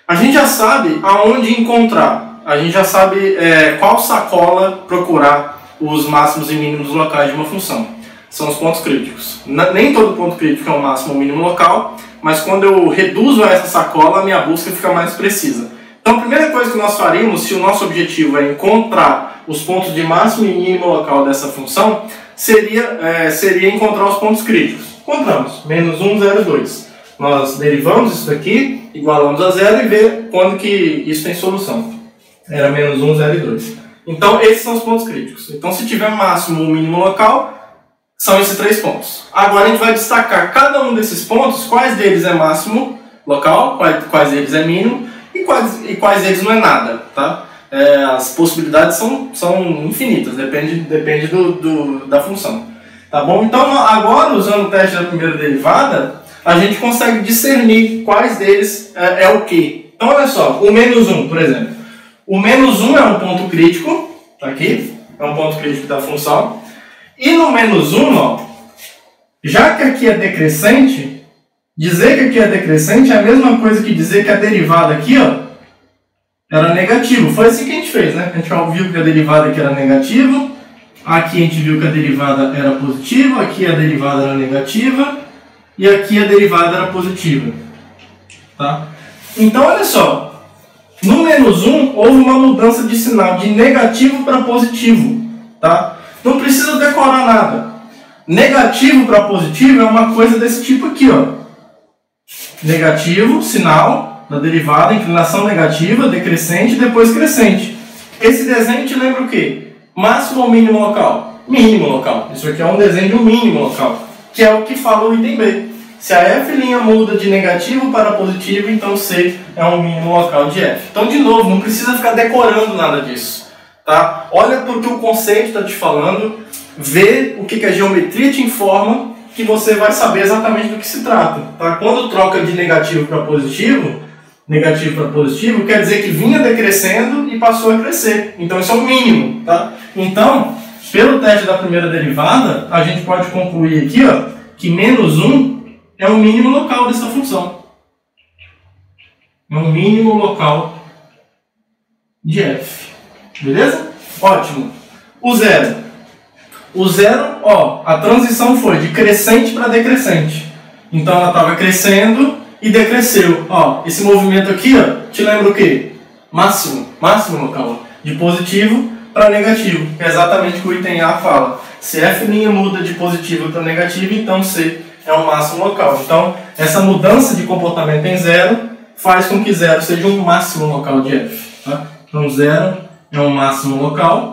A gente já sabe aonde encontrar, a gente já sabe qual sacola procurar os máximos e mínimos locais de uma função. São os pontos críticos. Nem todo ponto crítico é um máximo ou mínimo local, mas quando eu reduzo a essa sacola, a minha busca fica mais precisa. Então a primeira coisa que nós faríamos, se o nosso objetivo é encontrar os pontos de máximo e mínimo local dessa função, seria encontrar os pontos críticos. Encontramos, menos 1, 0, 2. Nós derivamos isso daqui, igualamos a zero e ver quando que isso tem solução. Era menos 1, 0 e 2. Então, esses são os pontos críticos. Então, se tiver máximo ou mínimo local, são esses três pontos. Agora, a gente vai destacar cada um desses pontos, quais deles é máximo local, quais deles é mínimo e quais deles não é nada. Tá? As possibilidades são infinitas, depende da função. Tá bom? Então, agora, usando o teste da primeira derivada, a gente consegue discernir quais deles é o quê. Então, olha só, o menos 1, por exemplo. O menos 1 é um ponto crítico, tá aqui, é um ponto crítico da função. E no menos 1, ó, já que aqui é decrescente, Dizer que aqui é decrescente é a mesma coisa que dizer que a derivada aqui, ó, era negativo. Foi assim que a gente fez, né? A gente viu que a derivada aqui era negativa. Aqui a gente viu que a derivada era positiva. Aqui a derivada era negativa. E aqui a derivada era positiva. Tá? Então, olha só. No menos 1, houve uma mudança de sinal de negativo para positivo. Tá? Não precisa decorar nada. Negativo para positivo é uma coisa desse tipo aqui, ó. Negativo, sinal da derivada, inclinação negativa, decrescente, depois crescente. Esse desenho te lembra o quê? Máximo ou mínimo local? Mínimo local. Isso aqui é um desenho de um mínimo local, que é o que fala o item B. Se a F' muda de negativo para positivo, então C é um mínimo local de F. Então, de novo, não precisa ficar decorando nada disso. Tá? Olha porque o conceito está te falando, vê o que a geometria te informa, que você vai saber exatamente do que se trata. Tá? Quando troca de negativo para positivo quer dizer que vinha decrescendo e passou a crescer. Então isso é o mínimo. Tá? Então, pelo teste da primeira derivada, a gente pode concluir aqui, ó, que menos 1 é o mínimo local dessa função. É o mínimo local de f. Beleza? Ótimo. O zero. O zero, ó, a transição foi de crescente para decrescente. Então ela estava crescendo e decresceu. Ó, esse movimento aqui, ó, te lembra o quê? Máximo local. De positivo para negativo. É exatamente o que o item A fala. Se F' muda de positivo para negativo, então C é o máximo local. Então, essa mudança de comportamento em zero faz com que zero seja um máximo local de F. Tá? Então, zero é um máximo local.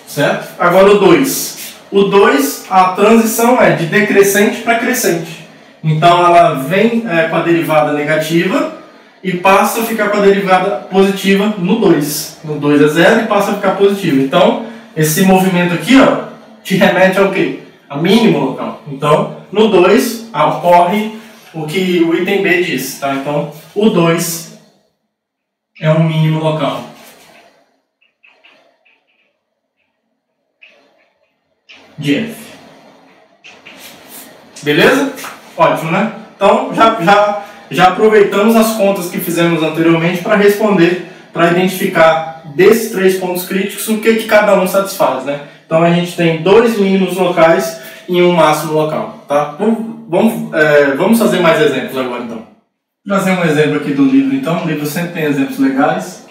Certo? Agora o 2. O 2, a transição é de decrescente para crescente. Então ela vem com a derivada negativa e passa a ficar com a derivada positiva no 2. No 2 é 0 e passa a ficar positivo. Então, esse movimento aqui, ó, te remete ao quê? A mínimo local. Então, no 2 ocorre o que o item B diz. Tá? Então, o 2 é um mínimo local de F. Beleza? Ótimo, né? Então, já aproveitamos as contas que fizemos anteriormente para responder, para identificar desses 3 pontos críticos o que cada um satisfaz, né? Então, a gente tem 2 mínimos locais e um máximo local, tá? Vamos fazer mais exemplos agora, então. Vou trazer um exemplo aqui do livro, então. O livro sempre tem exemplos legais.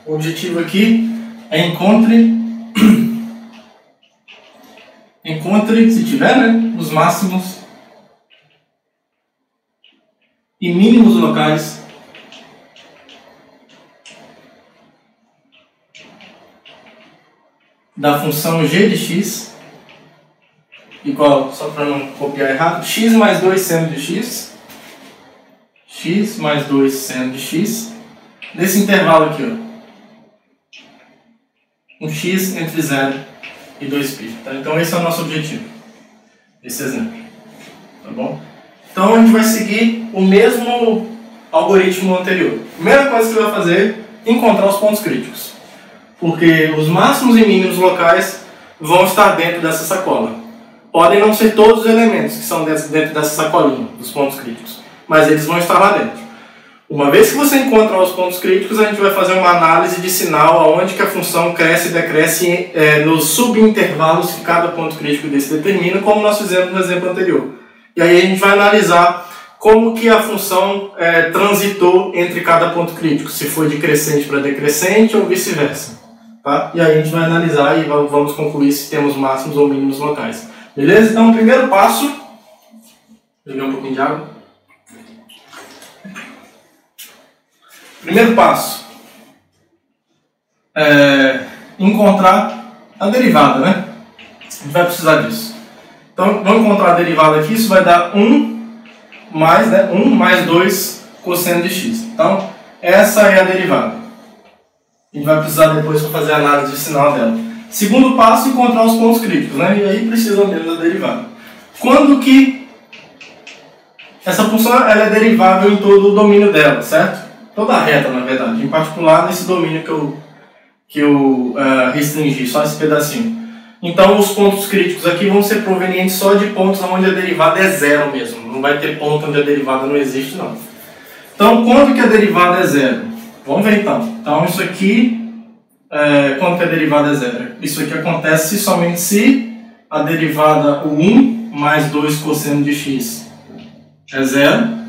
O objetivo aqui é encontre, se tiver, né, os máximos e mínimos locais da função g de x igual, só para não copiar errado, x mais 2 seno de x mais 2 seno de x, nesse intervalo aqui, ó, um x entre 0 e 2π. Tá? Então esse é o nosso objetivo, esse exemplo. Tá bom? Então a gente vai seguir o mesmo algoritmo anterior. Primeira coisa que você vai fazer é encontrar os pontos críticos. Porque os máximos e mínimos locais vão estar dentro dessa sacola. Podem não ser todos os elementos que são dentro dessa sacolinha, dos pontos críticos, mas eles vão estar lá dentro. Uma vez que você encontra os pontos críticos, a gente vai fazer uma análise de sinal aonde que a função cresce e decresce nos subintervalos que cada ponto crítico desse determina, como nós fizemos no exemplo anterior. E aí a gente vai analisar como que a função transitou entre cada ponto crítico, se foi de crescente para decrescente ou vice-versa. Tá? E aí a gente vai analisar e vamos concluir se temos máximos ou mínimos locais. Beleza? Então, o primeiro passo... Vou pegar um pouquinho de água. Primeiro passo é encontrar a derivada, né? A gente vai precisar disso. Então, vamos encontrar a derivada aqui. Isso vai dar 1 mais 2 cosseno de x. Então, essa é a derivada. A gente vai precisar depois para fazer a análise de sinal dela. Segundo passo, encontrar os pontos críticos, né? E aí precisa mesmo da derivada. Quando que essa função ela é derivável em todo o domínio dela, certo? Toda a reta, na verdade. Em particular, nesse domínio restringi, só esse pedacinho. Então os pontos críticos aqui vão ser provenientes só de pontos onde a derivada é zero mesmo. Não vai ter ponto onde a derivada não existe, não. Então, quando que a derivada é zero? Vamos ver então. Então isso aqui, quando que a derivada é zero? Isso aqui acontece somente se a derivada, o 1 mais 2 cosseno de x é zero,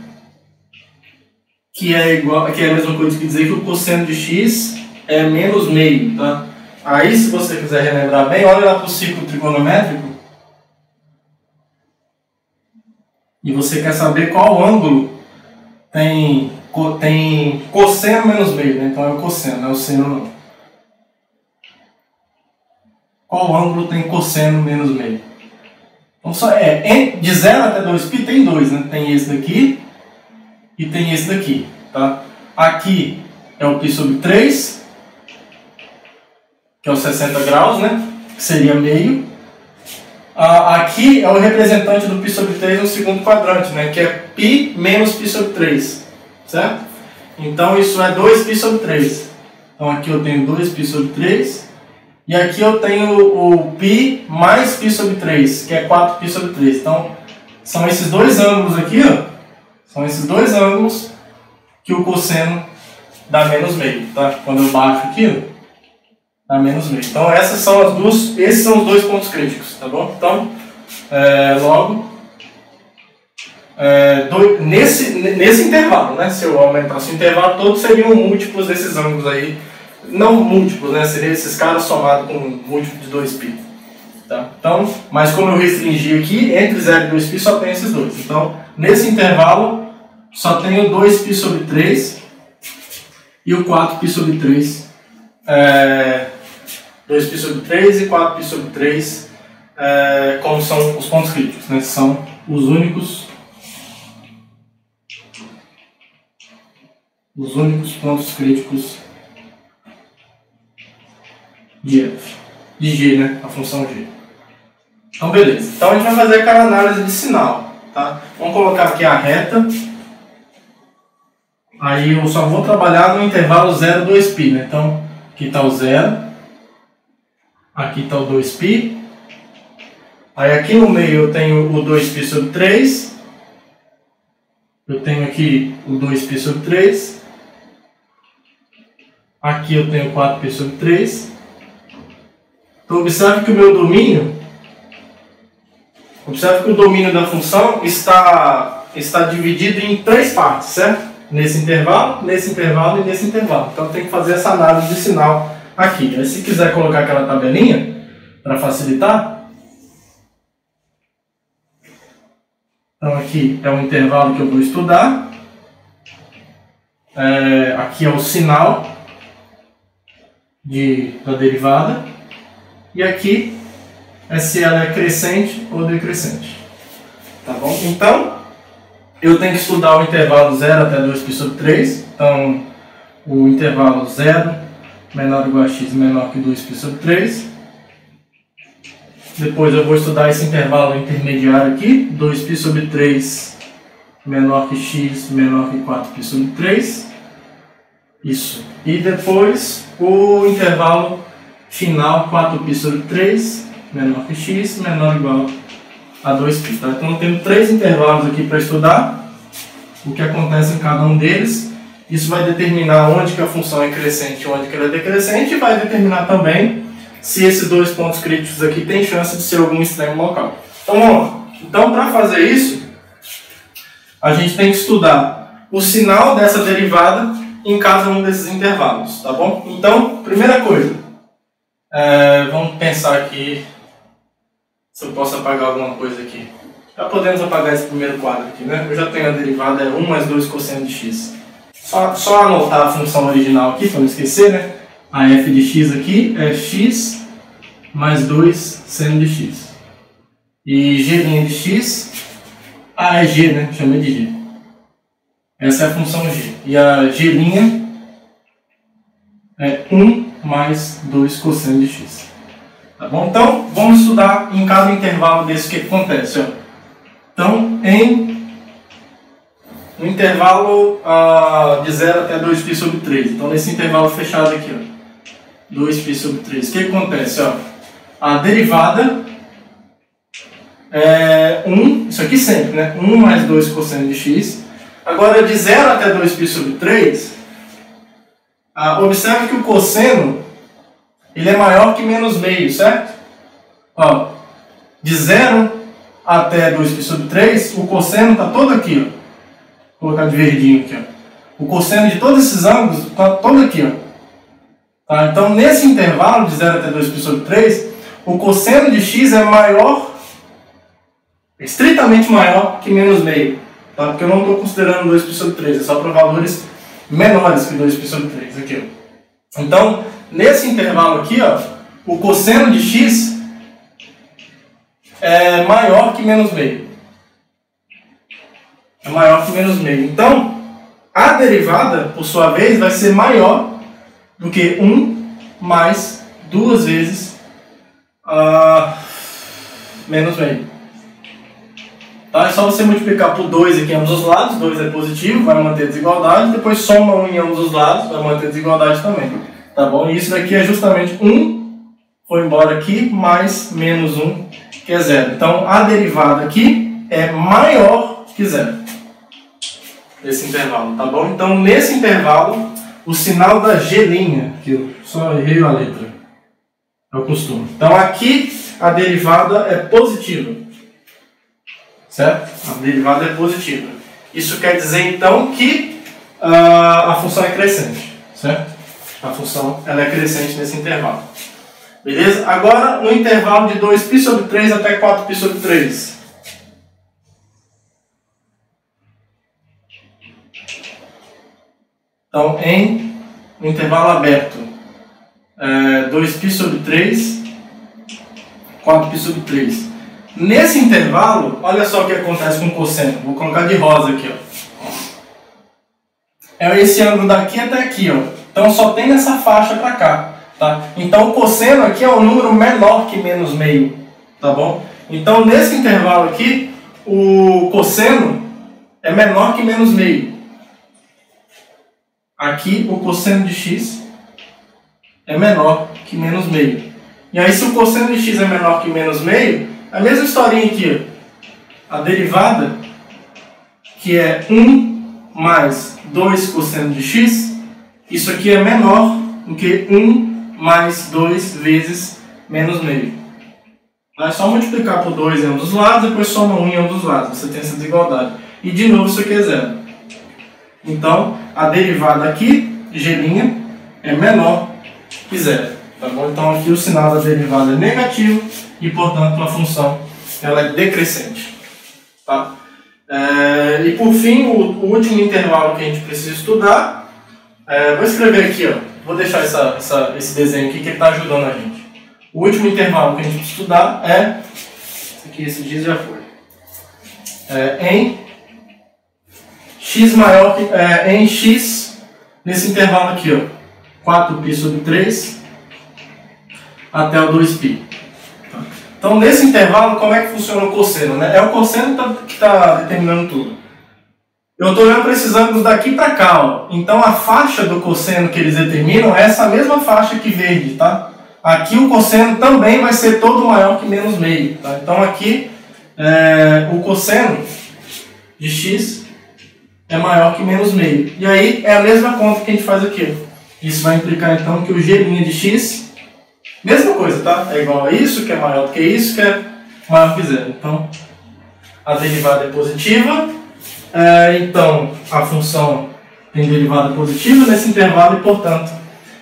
que é a mesma coisa que dizer que o cosseno de x é menos meio, tá? Aí, se você quiser relembrar bem, olha lá para o ciclo trigonométrico e você quer saber qual ângulo tem cosseno menos meio, né? Então é o cosseno, não é o seno não. Qual ângulo tem cosseno menos meio? Então só de 0 até 2π tem dois, né? Tem esse daqui e tem esse daqui, tá? Aqui é o π sobre 3, que é os 60 graus, né? Que seria meio. Aqui é o representante do π sobre 3 no segundo quadrante, né? Que é π menos π sobre 3, certo? Então isso é 2π sobre 3. Então aqui eu tenho 2π sobre 3. E aqui eu tenho o π mais π sobre 3, que é 4π sobre 3. Então são esses dois ângulos aqui, ó. São esses dois ângulos que o cosseno dá menos meio, tá? Quando eu baixo aqui, ó, dá menos meio. Então esses são os dois pontos críticos, tá bom? Então, logo, nesse intervalo, né? Se eu aumentasse o intervalo todo, seriam múltiplos desses ângulos aí. Não múltiplos, né? Seriam esses caras somados com múltiplo de 2π. Tá? Então, mas como eu restringi aqui, entre 0 e 2π só tem esses dois. Então, nesse intervalo, só tenho 2π sobre 3 e o 4π sobre 3. 2π sobre 3 e 4π sobre 3, como são os pontos críticos, né? São os únicos pontos críticos de G, né? A função G. Então, beleza. Então, a gente vai fazer aquela análise de sinal, tá? Vamos colocar aqui a reta. Aí eu só vou trabalhar no intervalo 0 e 2π, né? Então, aqui está o 0. Aqui está o 2π. Aí aqui no meio eu tenho o 2π sobre 3. Eu tenho aqui o 2π sobre 3. Aqui eu tenho 4π sobre 3. Então observe que o meu domínio, observe que o domínio da função está dividido em 3 partes, certo? Nesse intervalo e nesse intervalo. Então tem que fazer essa análise de sinal aqui. Aí, se quiser colocar aquela tabelinha para facilitar. Então aqui é o intervalo que eu vou estudar. Aqui é o sinal da derivada. E aqui é se ela é crescente ou decrescente. Tá bom? Então, eu tenho que estudar o intervalo 0 até 2π sobre 3. Então, o intervalo 0 menor ou igual a x menor que 2π sobre 3. Depois eu vou estudar esse intervalo intermediário aqui, 2π sobre 3 menor que x menor que 4π sobre 3. Isso. E depois o intervalo final, 4π sobre 3 menor que x menor ou igual a 2π. Tá? Então eu tenho 3 intervalos aqui para estudar, o que acontece em cada um deles. Isso vai determinar onde que a função é crescente e onde que ela é decrescente, e vai determinar também se esses dois pontos críticos aqui têm chance de ser algum extremo local. Então vamos lá. Então, para fazer isso, a gente tem que estudar o sinal dessa derivada em cada um desses intervalos, tá bom? Então, primeira coisa, vamos pensar aqui se eu posso apagar alguma coisa aqui. Já podemos apagar esse primeiro quadro aqui, né? Eu já tenho a derivada 1 mais 2 cosseno de x. Só anotar a função original aqui, para não esquecer, né? A f de x aqui é x mais 2 seno de x. E g' de x, é g, né? Chamei de g. Essa é a função g. E a g' é 1 mais 2 cosseno de x. Tá bom? Então, vamos estudar em cada intervalo desse o que acontece. Ó. Então, no intervalo de 0 até 2π sobre 3. Então, nesse intervalo fechado aqui. Ó. 2π sobre 3. O que acontece? Ó, a derivada é 1, isso aqui sempre, né? 1 mais 2 cosseno de x. Agora, de 0 até 2π sobre 3, observe que o cosseno ele é maior que menos meio, certo? Ó, de 0 até 2π sobre 3, o cosseno está todo aqui, ó. Vou colocar de verdinho aqui, ó. O cosseno de todos esses ângulos está todo aqui, ó. Tá? Então, nesse intervalo de 0 até 2π sobre 3, o cosseno de x é maior, estritamente maior que menos meio. Tá? Porque eu não estou considerando 2π sobre 3, é só para valores menores que 2π sobre 3. Aqui, ó. Então, nesse intervalo aqui, ó, o cosseno de x é maior que menos meio. É maior que menos meio. Então, a derivada, por sua vez, vai ser maior do que 1 mais 2 vezes menos meio. Tá? É só você multiplicar por 2 aqui em ambos os lados, 2 é positivo, vai manter a desigualdade, depois soma 1 em ambos os lados, vai manter a desigualdade também. Tá bom? E isso daqui é justamente 1, foi embora aqui, mais menos 1, que é 0. Então, a derivada aqui é maior que 0. Esse intervalo, tá bom? Então, nesse intervalo, o sinal da G', que eu só errei a letra, é o costume. Então, aqui a derivada é positiva, certo? A derivada é positiva. Isso quer dizer, então, que a função é crescente, certo? A função ela é crescente nesse intervalo. Beleza? Agora, no intervalo de 2π sobre 3 até 4π sobre 3. Então, no intervalo aberto, 2π sobre 3, 4π sobre 3. Nesse intervalo, olha só o que acontece com o cosseno. Vou colocar de rosa aqui, ó. É esse ângulo daqui até aqui, ó. Então, só tem essa faixa para cá, tá? Então, o cosseno aqui é um número menor que menos meio, tá bom? Então, nesse intervalo aqui, o cosseno é menor que menos meio. Aqui, o cosseno de x é menor que menos meio. E aí, se o cosseno de x é menor que menos meio, a mesma historinha aqui, ó. A derivada, que é 1 mais 2 cosseno de x, isso aqui é menor do que 1 mais 2 vezes menos meio. É só multiplicar por 2 em ambos os lados, depois soma 1 em ambos os lados. Você tem essa desigualdade. E de novo isso aqui é zero. Então, a derivada aqui, G', é menor que zero. Tá bom? Então aqui o sinal da derivada é negativo e, portanto, a função ela é decrescente. Tá? E por fim, o último intervalo que a gente precisa estudar, vou escrever aqui, ó, vou deixar esse desenho aqui que ele está ajudando a gente. O último intervalo que a gente precisa estudar é, esse aqui, esse dias já foi, em x maior que, em x, nesse intervalo aqui, ó, 4π sobre 3 até o 2π. Então, nesse intervalo, como é que funciona o cosseno? Né? É o cosseno que está determinando tudo. Eu estou olhando para esses ângulos daqui para cá. Ó. Então, a faixa do cosseno que eles determinam é essa mesma faixa aqui verde. Tá? Aqui o cosseno também vai ser todo maior que menos meio. Tá? Então, aqui o cosseno de x é maior que menos meio. E aí, é a mesma conta que a gente faz aqui. Isso vai implicar, então, que o g' de x... Mesma coisa, tá? É igual a isso, que é maior do que isso, que é maior que zero. Então, a derivada é positiva. Então, a função tem derivada positiva nesse intervalo e, portanto,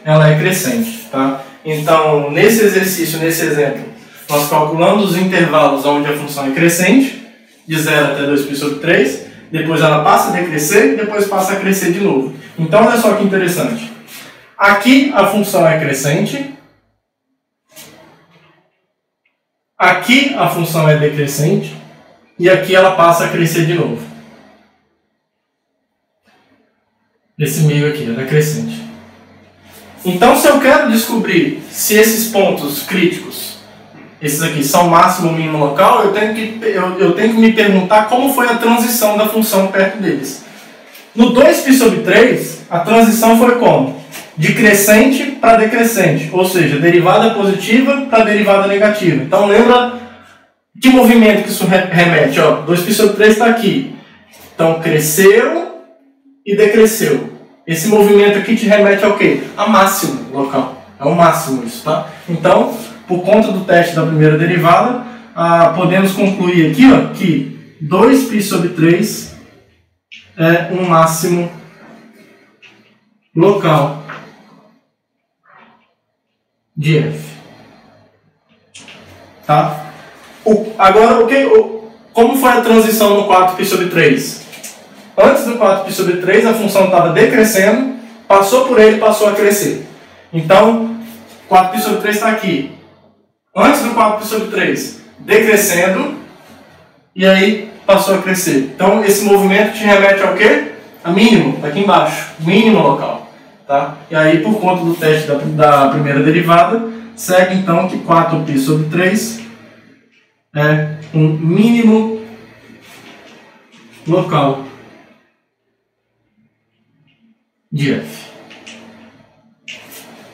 ela é crescente, tá? Então, nesse exercício, nesse exemplo, nós calculamos os intervalos onde a função é crescente, de 0 até 2π sobre 3, depois ela passa a decrescer e depois passa a crescer de novo. Então, olha só que interessante. Aqui a função é crescente, aqui a função é decrescente e aqui ela passa a crescer de novo. Esse meio aqui é decrescente. Então, se eu quero descobrir se esses pontos críticos, esses aqui, são máximo ou mínimo local, eu tenho que me perguntar como foi a transição da função perto deles. No 2π sobre 3, a transição foi como? de crescente para decrescente, ou seja, derivada positiva para derivada negativa. Então lembra que movimento que isso remete? 2π/3 está aqui. Então cresceu e decresceu. Esse movimento aqui te remete ao quê? A máximo local. É o máximo isso, tá? Então, por conta do teste da primeira derivada, podemos concluir aqui que 2π/3 é um máximo local de f. Tá? Agora, como foi a transição no 4π/3? Antes do 4π/3, a função estava decrescendo, passou por ele e passou a crescer. Então, 4π/3 está aqui. Antes do 4π/3, decrescendo, e aí passou a crescer. Então, esse movimento te remete ao quê? A mínimo, está aqui embaixo, mínimo local. Tá? E aí, por conta do teste da primeira derivada, segue então que 4π/3 é um mínimo local de f.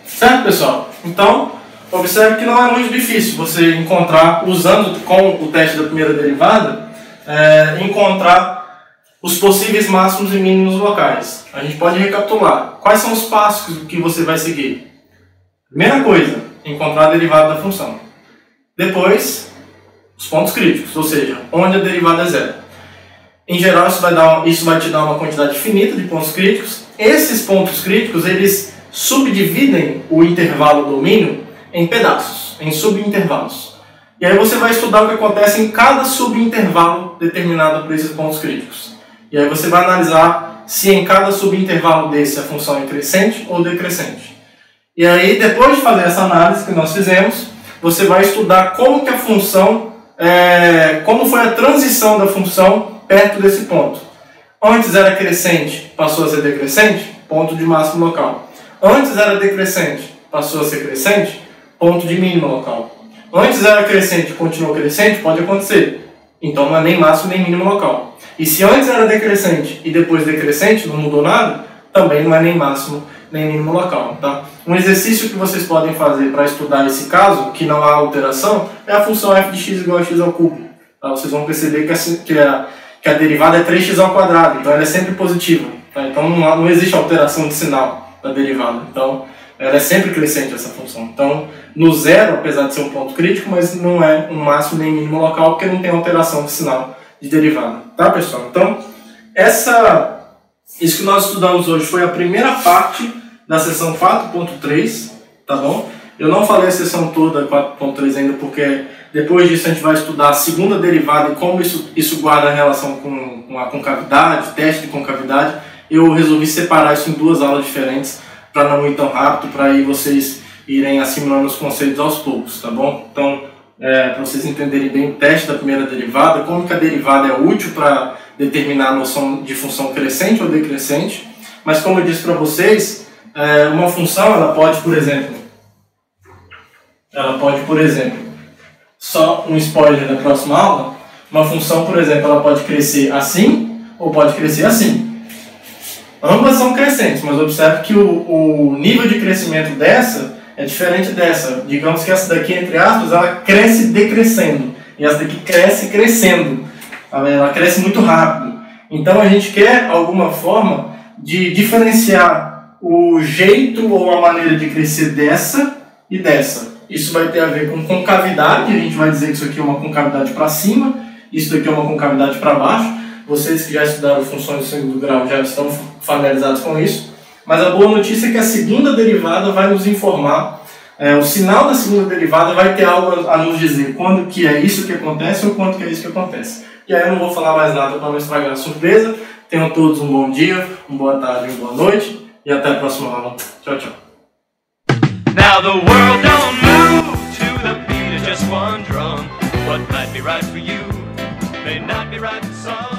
Certo, pessoal? Então, observe que não é muito difícil você encontrar, usando com o teste da primeira derivada, encontrar os possíveis máximos e mínimos locais. A gente pode recapitular. Quais são os passos que você vai seguir? Primeira coisa, encontrar a derivada da função. Depois, os pontos críticos, ou seja, onde a derivada é zero. Em geral, isso vai te dar uma quantidade finita de pontos críticos. Esses pontos críticos, eles subdividem o intervalo domínio em pedaços, em subintervalos. E aí você vai estudar o que acontece em cada subintervalo determinado por esses pontos críticos. E aí você vai analisar se em cada subintervalo desse a função é crescente ou decrescente. E aí, depois de fazer essa análise que nós fizemos, você vai estudar como que a função, como foi a transição da função perto desse ponto. Antes era crescente, passou a ser decrescente, ponto de máximo local. Antes era decrescente, passou a ser crescente, ponto de mínimo local. Antes era crescente, continuou crescente, pode acontecer. Então não é nem máximo nem mínimo local. E se antes era decrescente e depois decrescente, não mudou nada, também não é nem máximo nem mínimo local. Tá? Um exercício que vocês podem fazer para estudar esse caso, que não há alteração, é a função f de x igual a x ao cubo. Tá? Vocês vão perceber que a derivada é 3x ao quadrado, então ela é sempre positiva. Tá? Então não existe alteração de sinal da derivada. Então ela é sempre crescente, essa função. Então no zero, apesar de ser um ponto crítico, mas não é um máximo nem mínimo local, porque não tem alteração de sinal de derivada. Tá, pessoal? Então isso que nós estudamos hoje foi a primeira parte da seção 4.3, tá bom? Eu não falei a seção toda 4.3 ainda, porque depois disso a gente vai estudar a segunda derivada e como isso guarda a relação com a concavidade, teste de concavidade. Eu resolvi separar isso em duas aulas diferentes, para não ir tão rápido, para aí vocês irem assimilando os conceitos aos poucos, tá bom? Então, para vocês entenderem bem o teste da primeira derivada, como que a derivada é útil para determinar a noção de função crescente ou decrescente. Mas como eu disse para vocês, uma função ela pode, por exemplo, só um spoiler da próxima aula, uma função, por exemplo, ela pode crescer assim ou pode crescer assim. Ambas são crescentes, mas observe que o nível de crescimento dessa é diferente dessa. Digamos que essa daqui, entre aspas, ela cresce decrescendo. E essa daqui cresce crescendo. Ela cresce muito rápido. Então a gente quer alguma forma de diferenciar o jeito ou a maneira de crescer dessa e dessa. Isso vai ter a ver com concavidade. A gente vai dizer que isso aqui é uma concavidade para cima, isso daqui é uma concavidade para baixo. Vocês que já estudaram funções de segundo grau já estão familiarizados com isso. Mas a boa notícia é que a segunda derivada vai nos informar, o sinal da segunda derivada vai ter algo a nos dizer quando que é isso que acontece ou quando que é isso que acontece. E aí eu não vou falar mais nada para não estragar a surpresa. Tenham todos um bom dia, uma boa tarde e uma boa noite. E até a próxima aula. Tchau, tchau. Now the world don't move to the beat of just one drum. What might be right for you may not be right for some.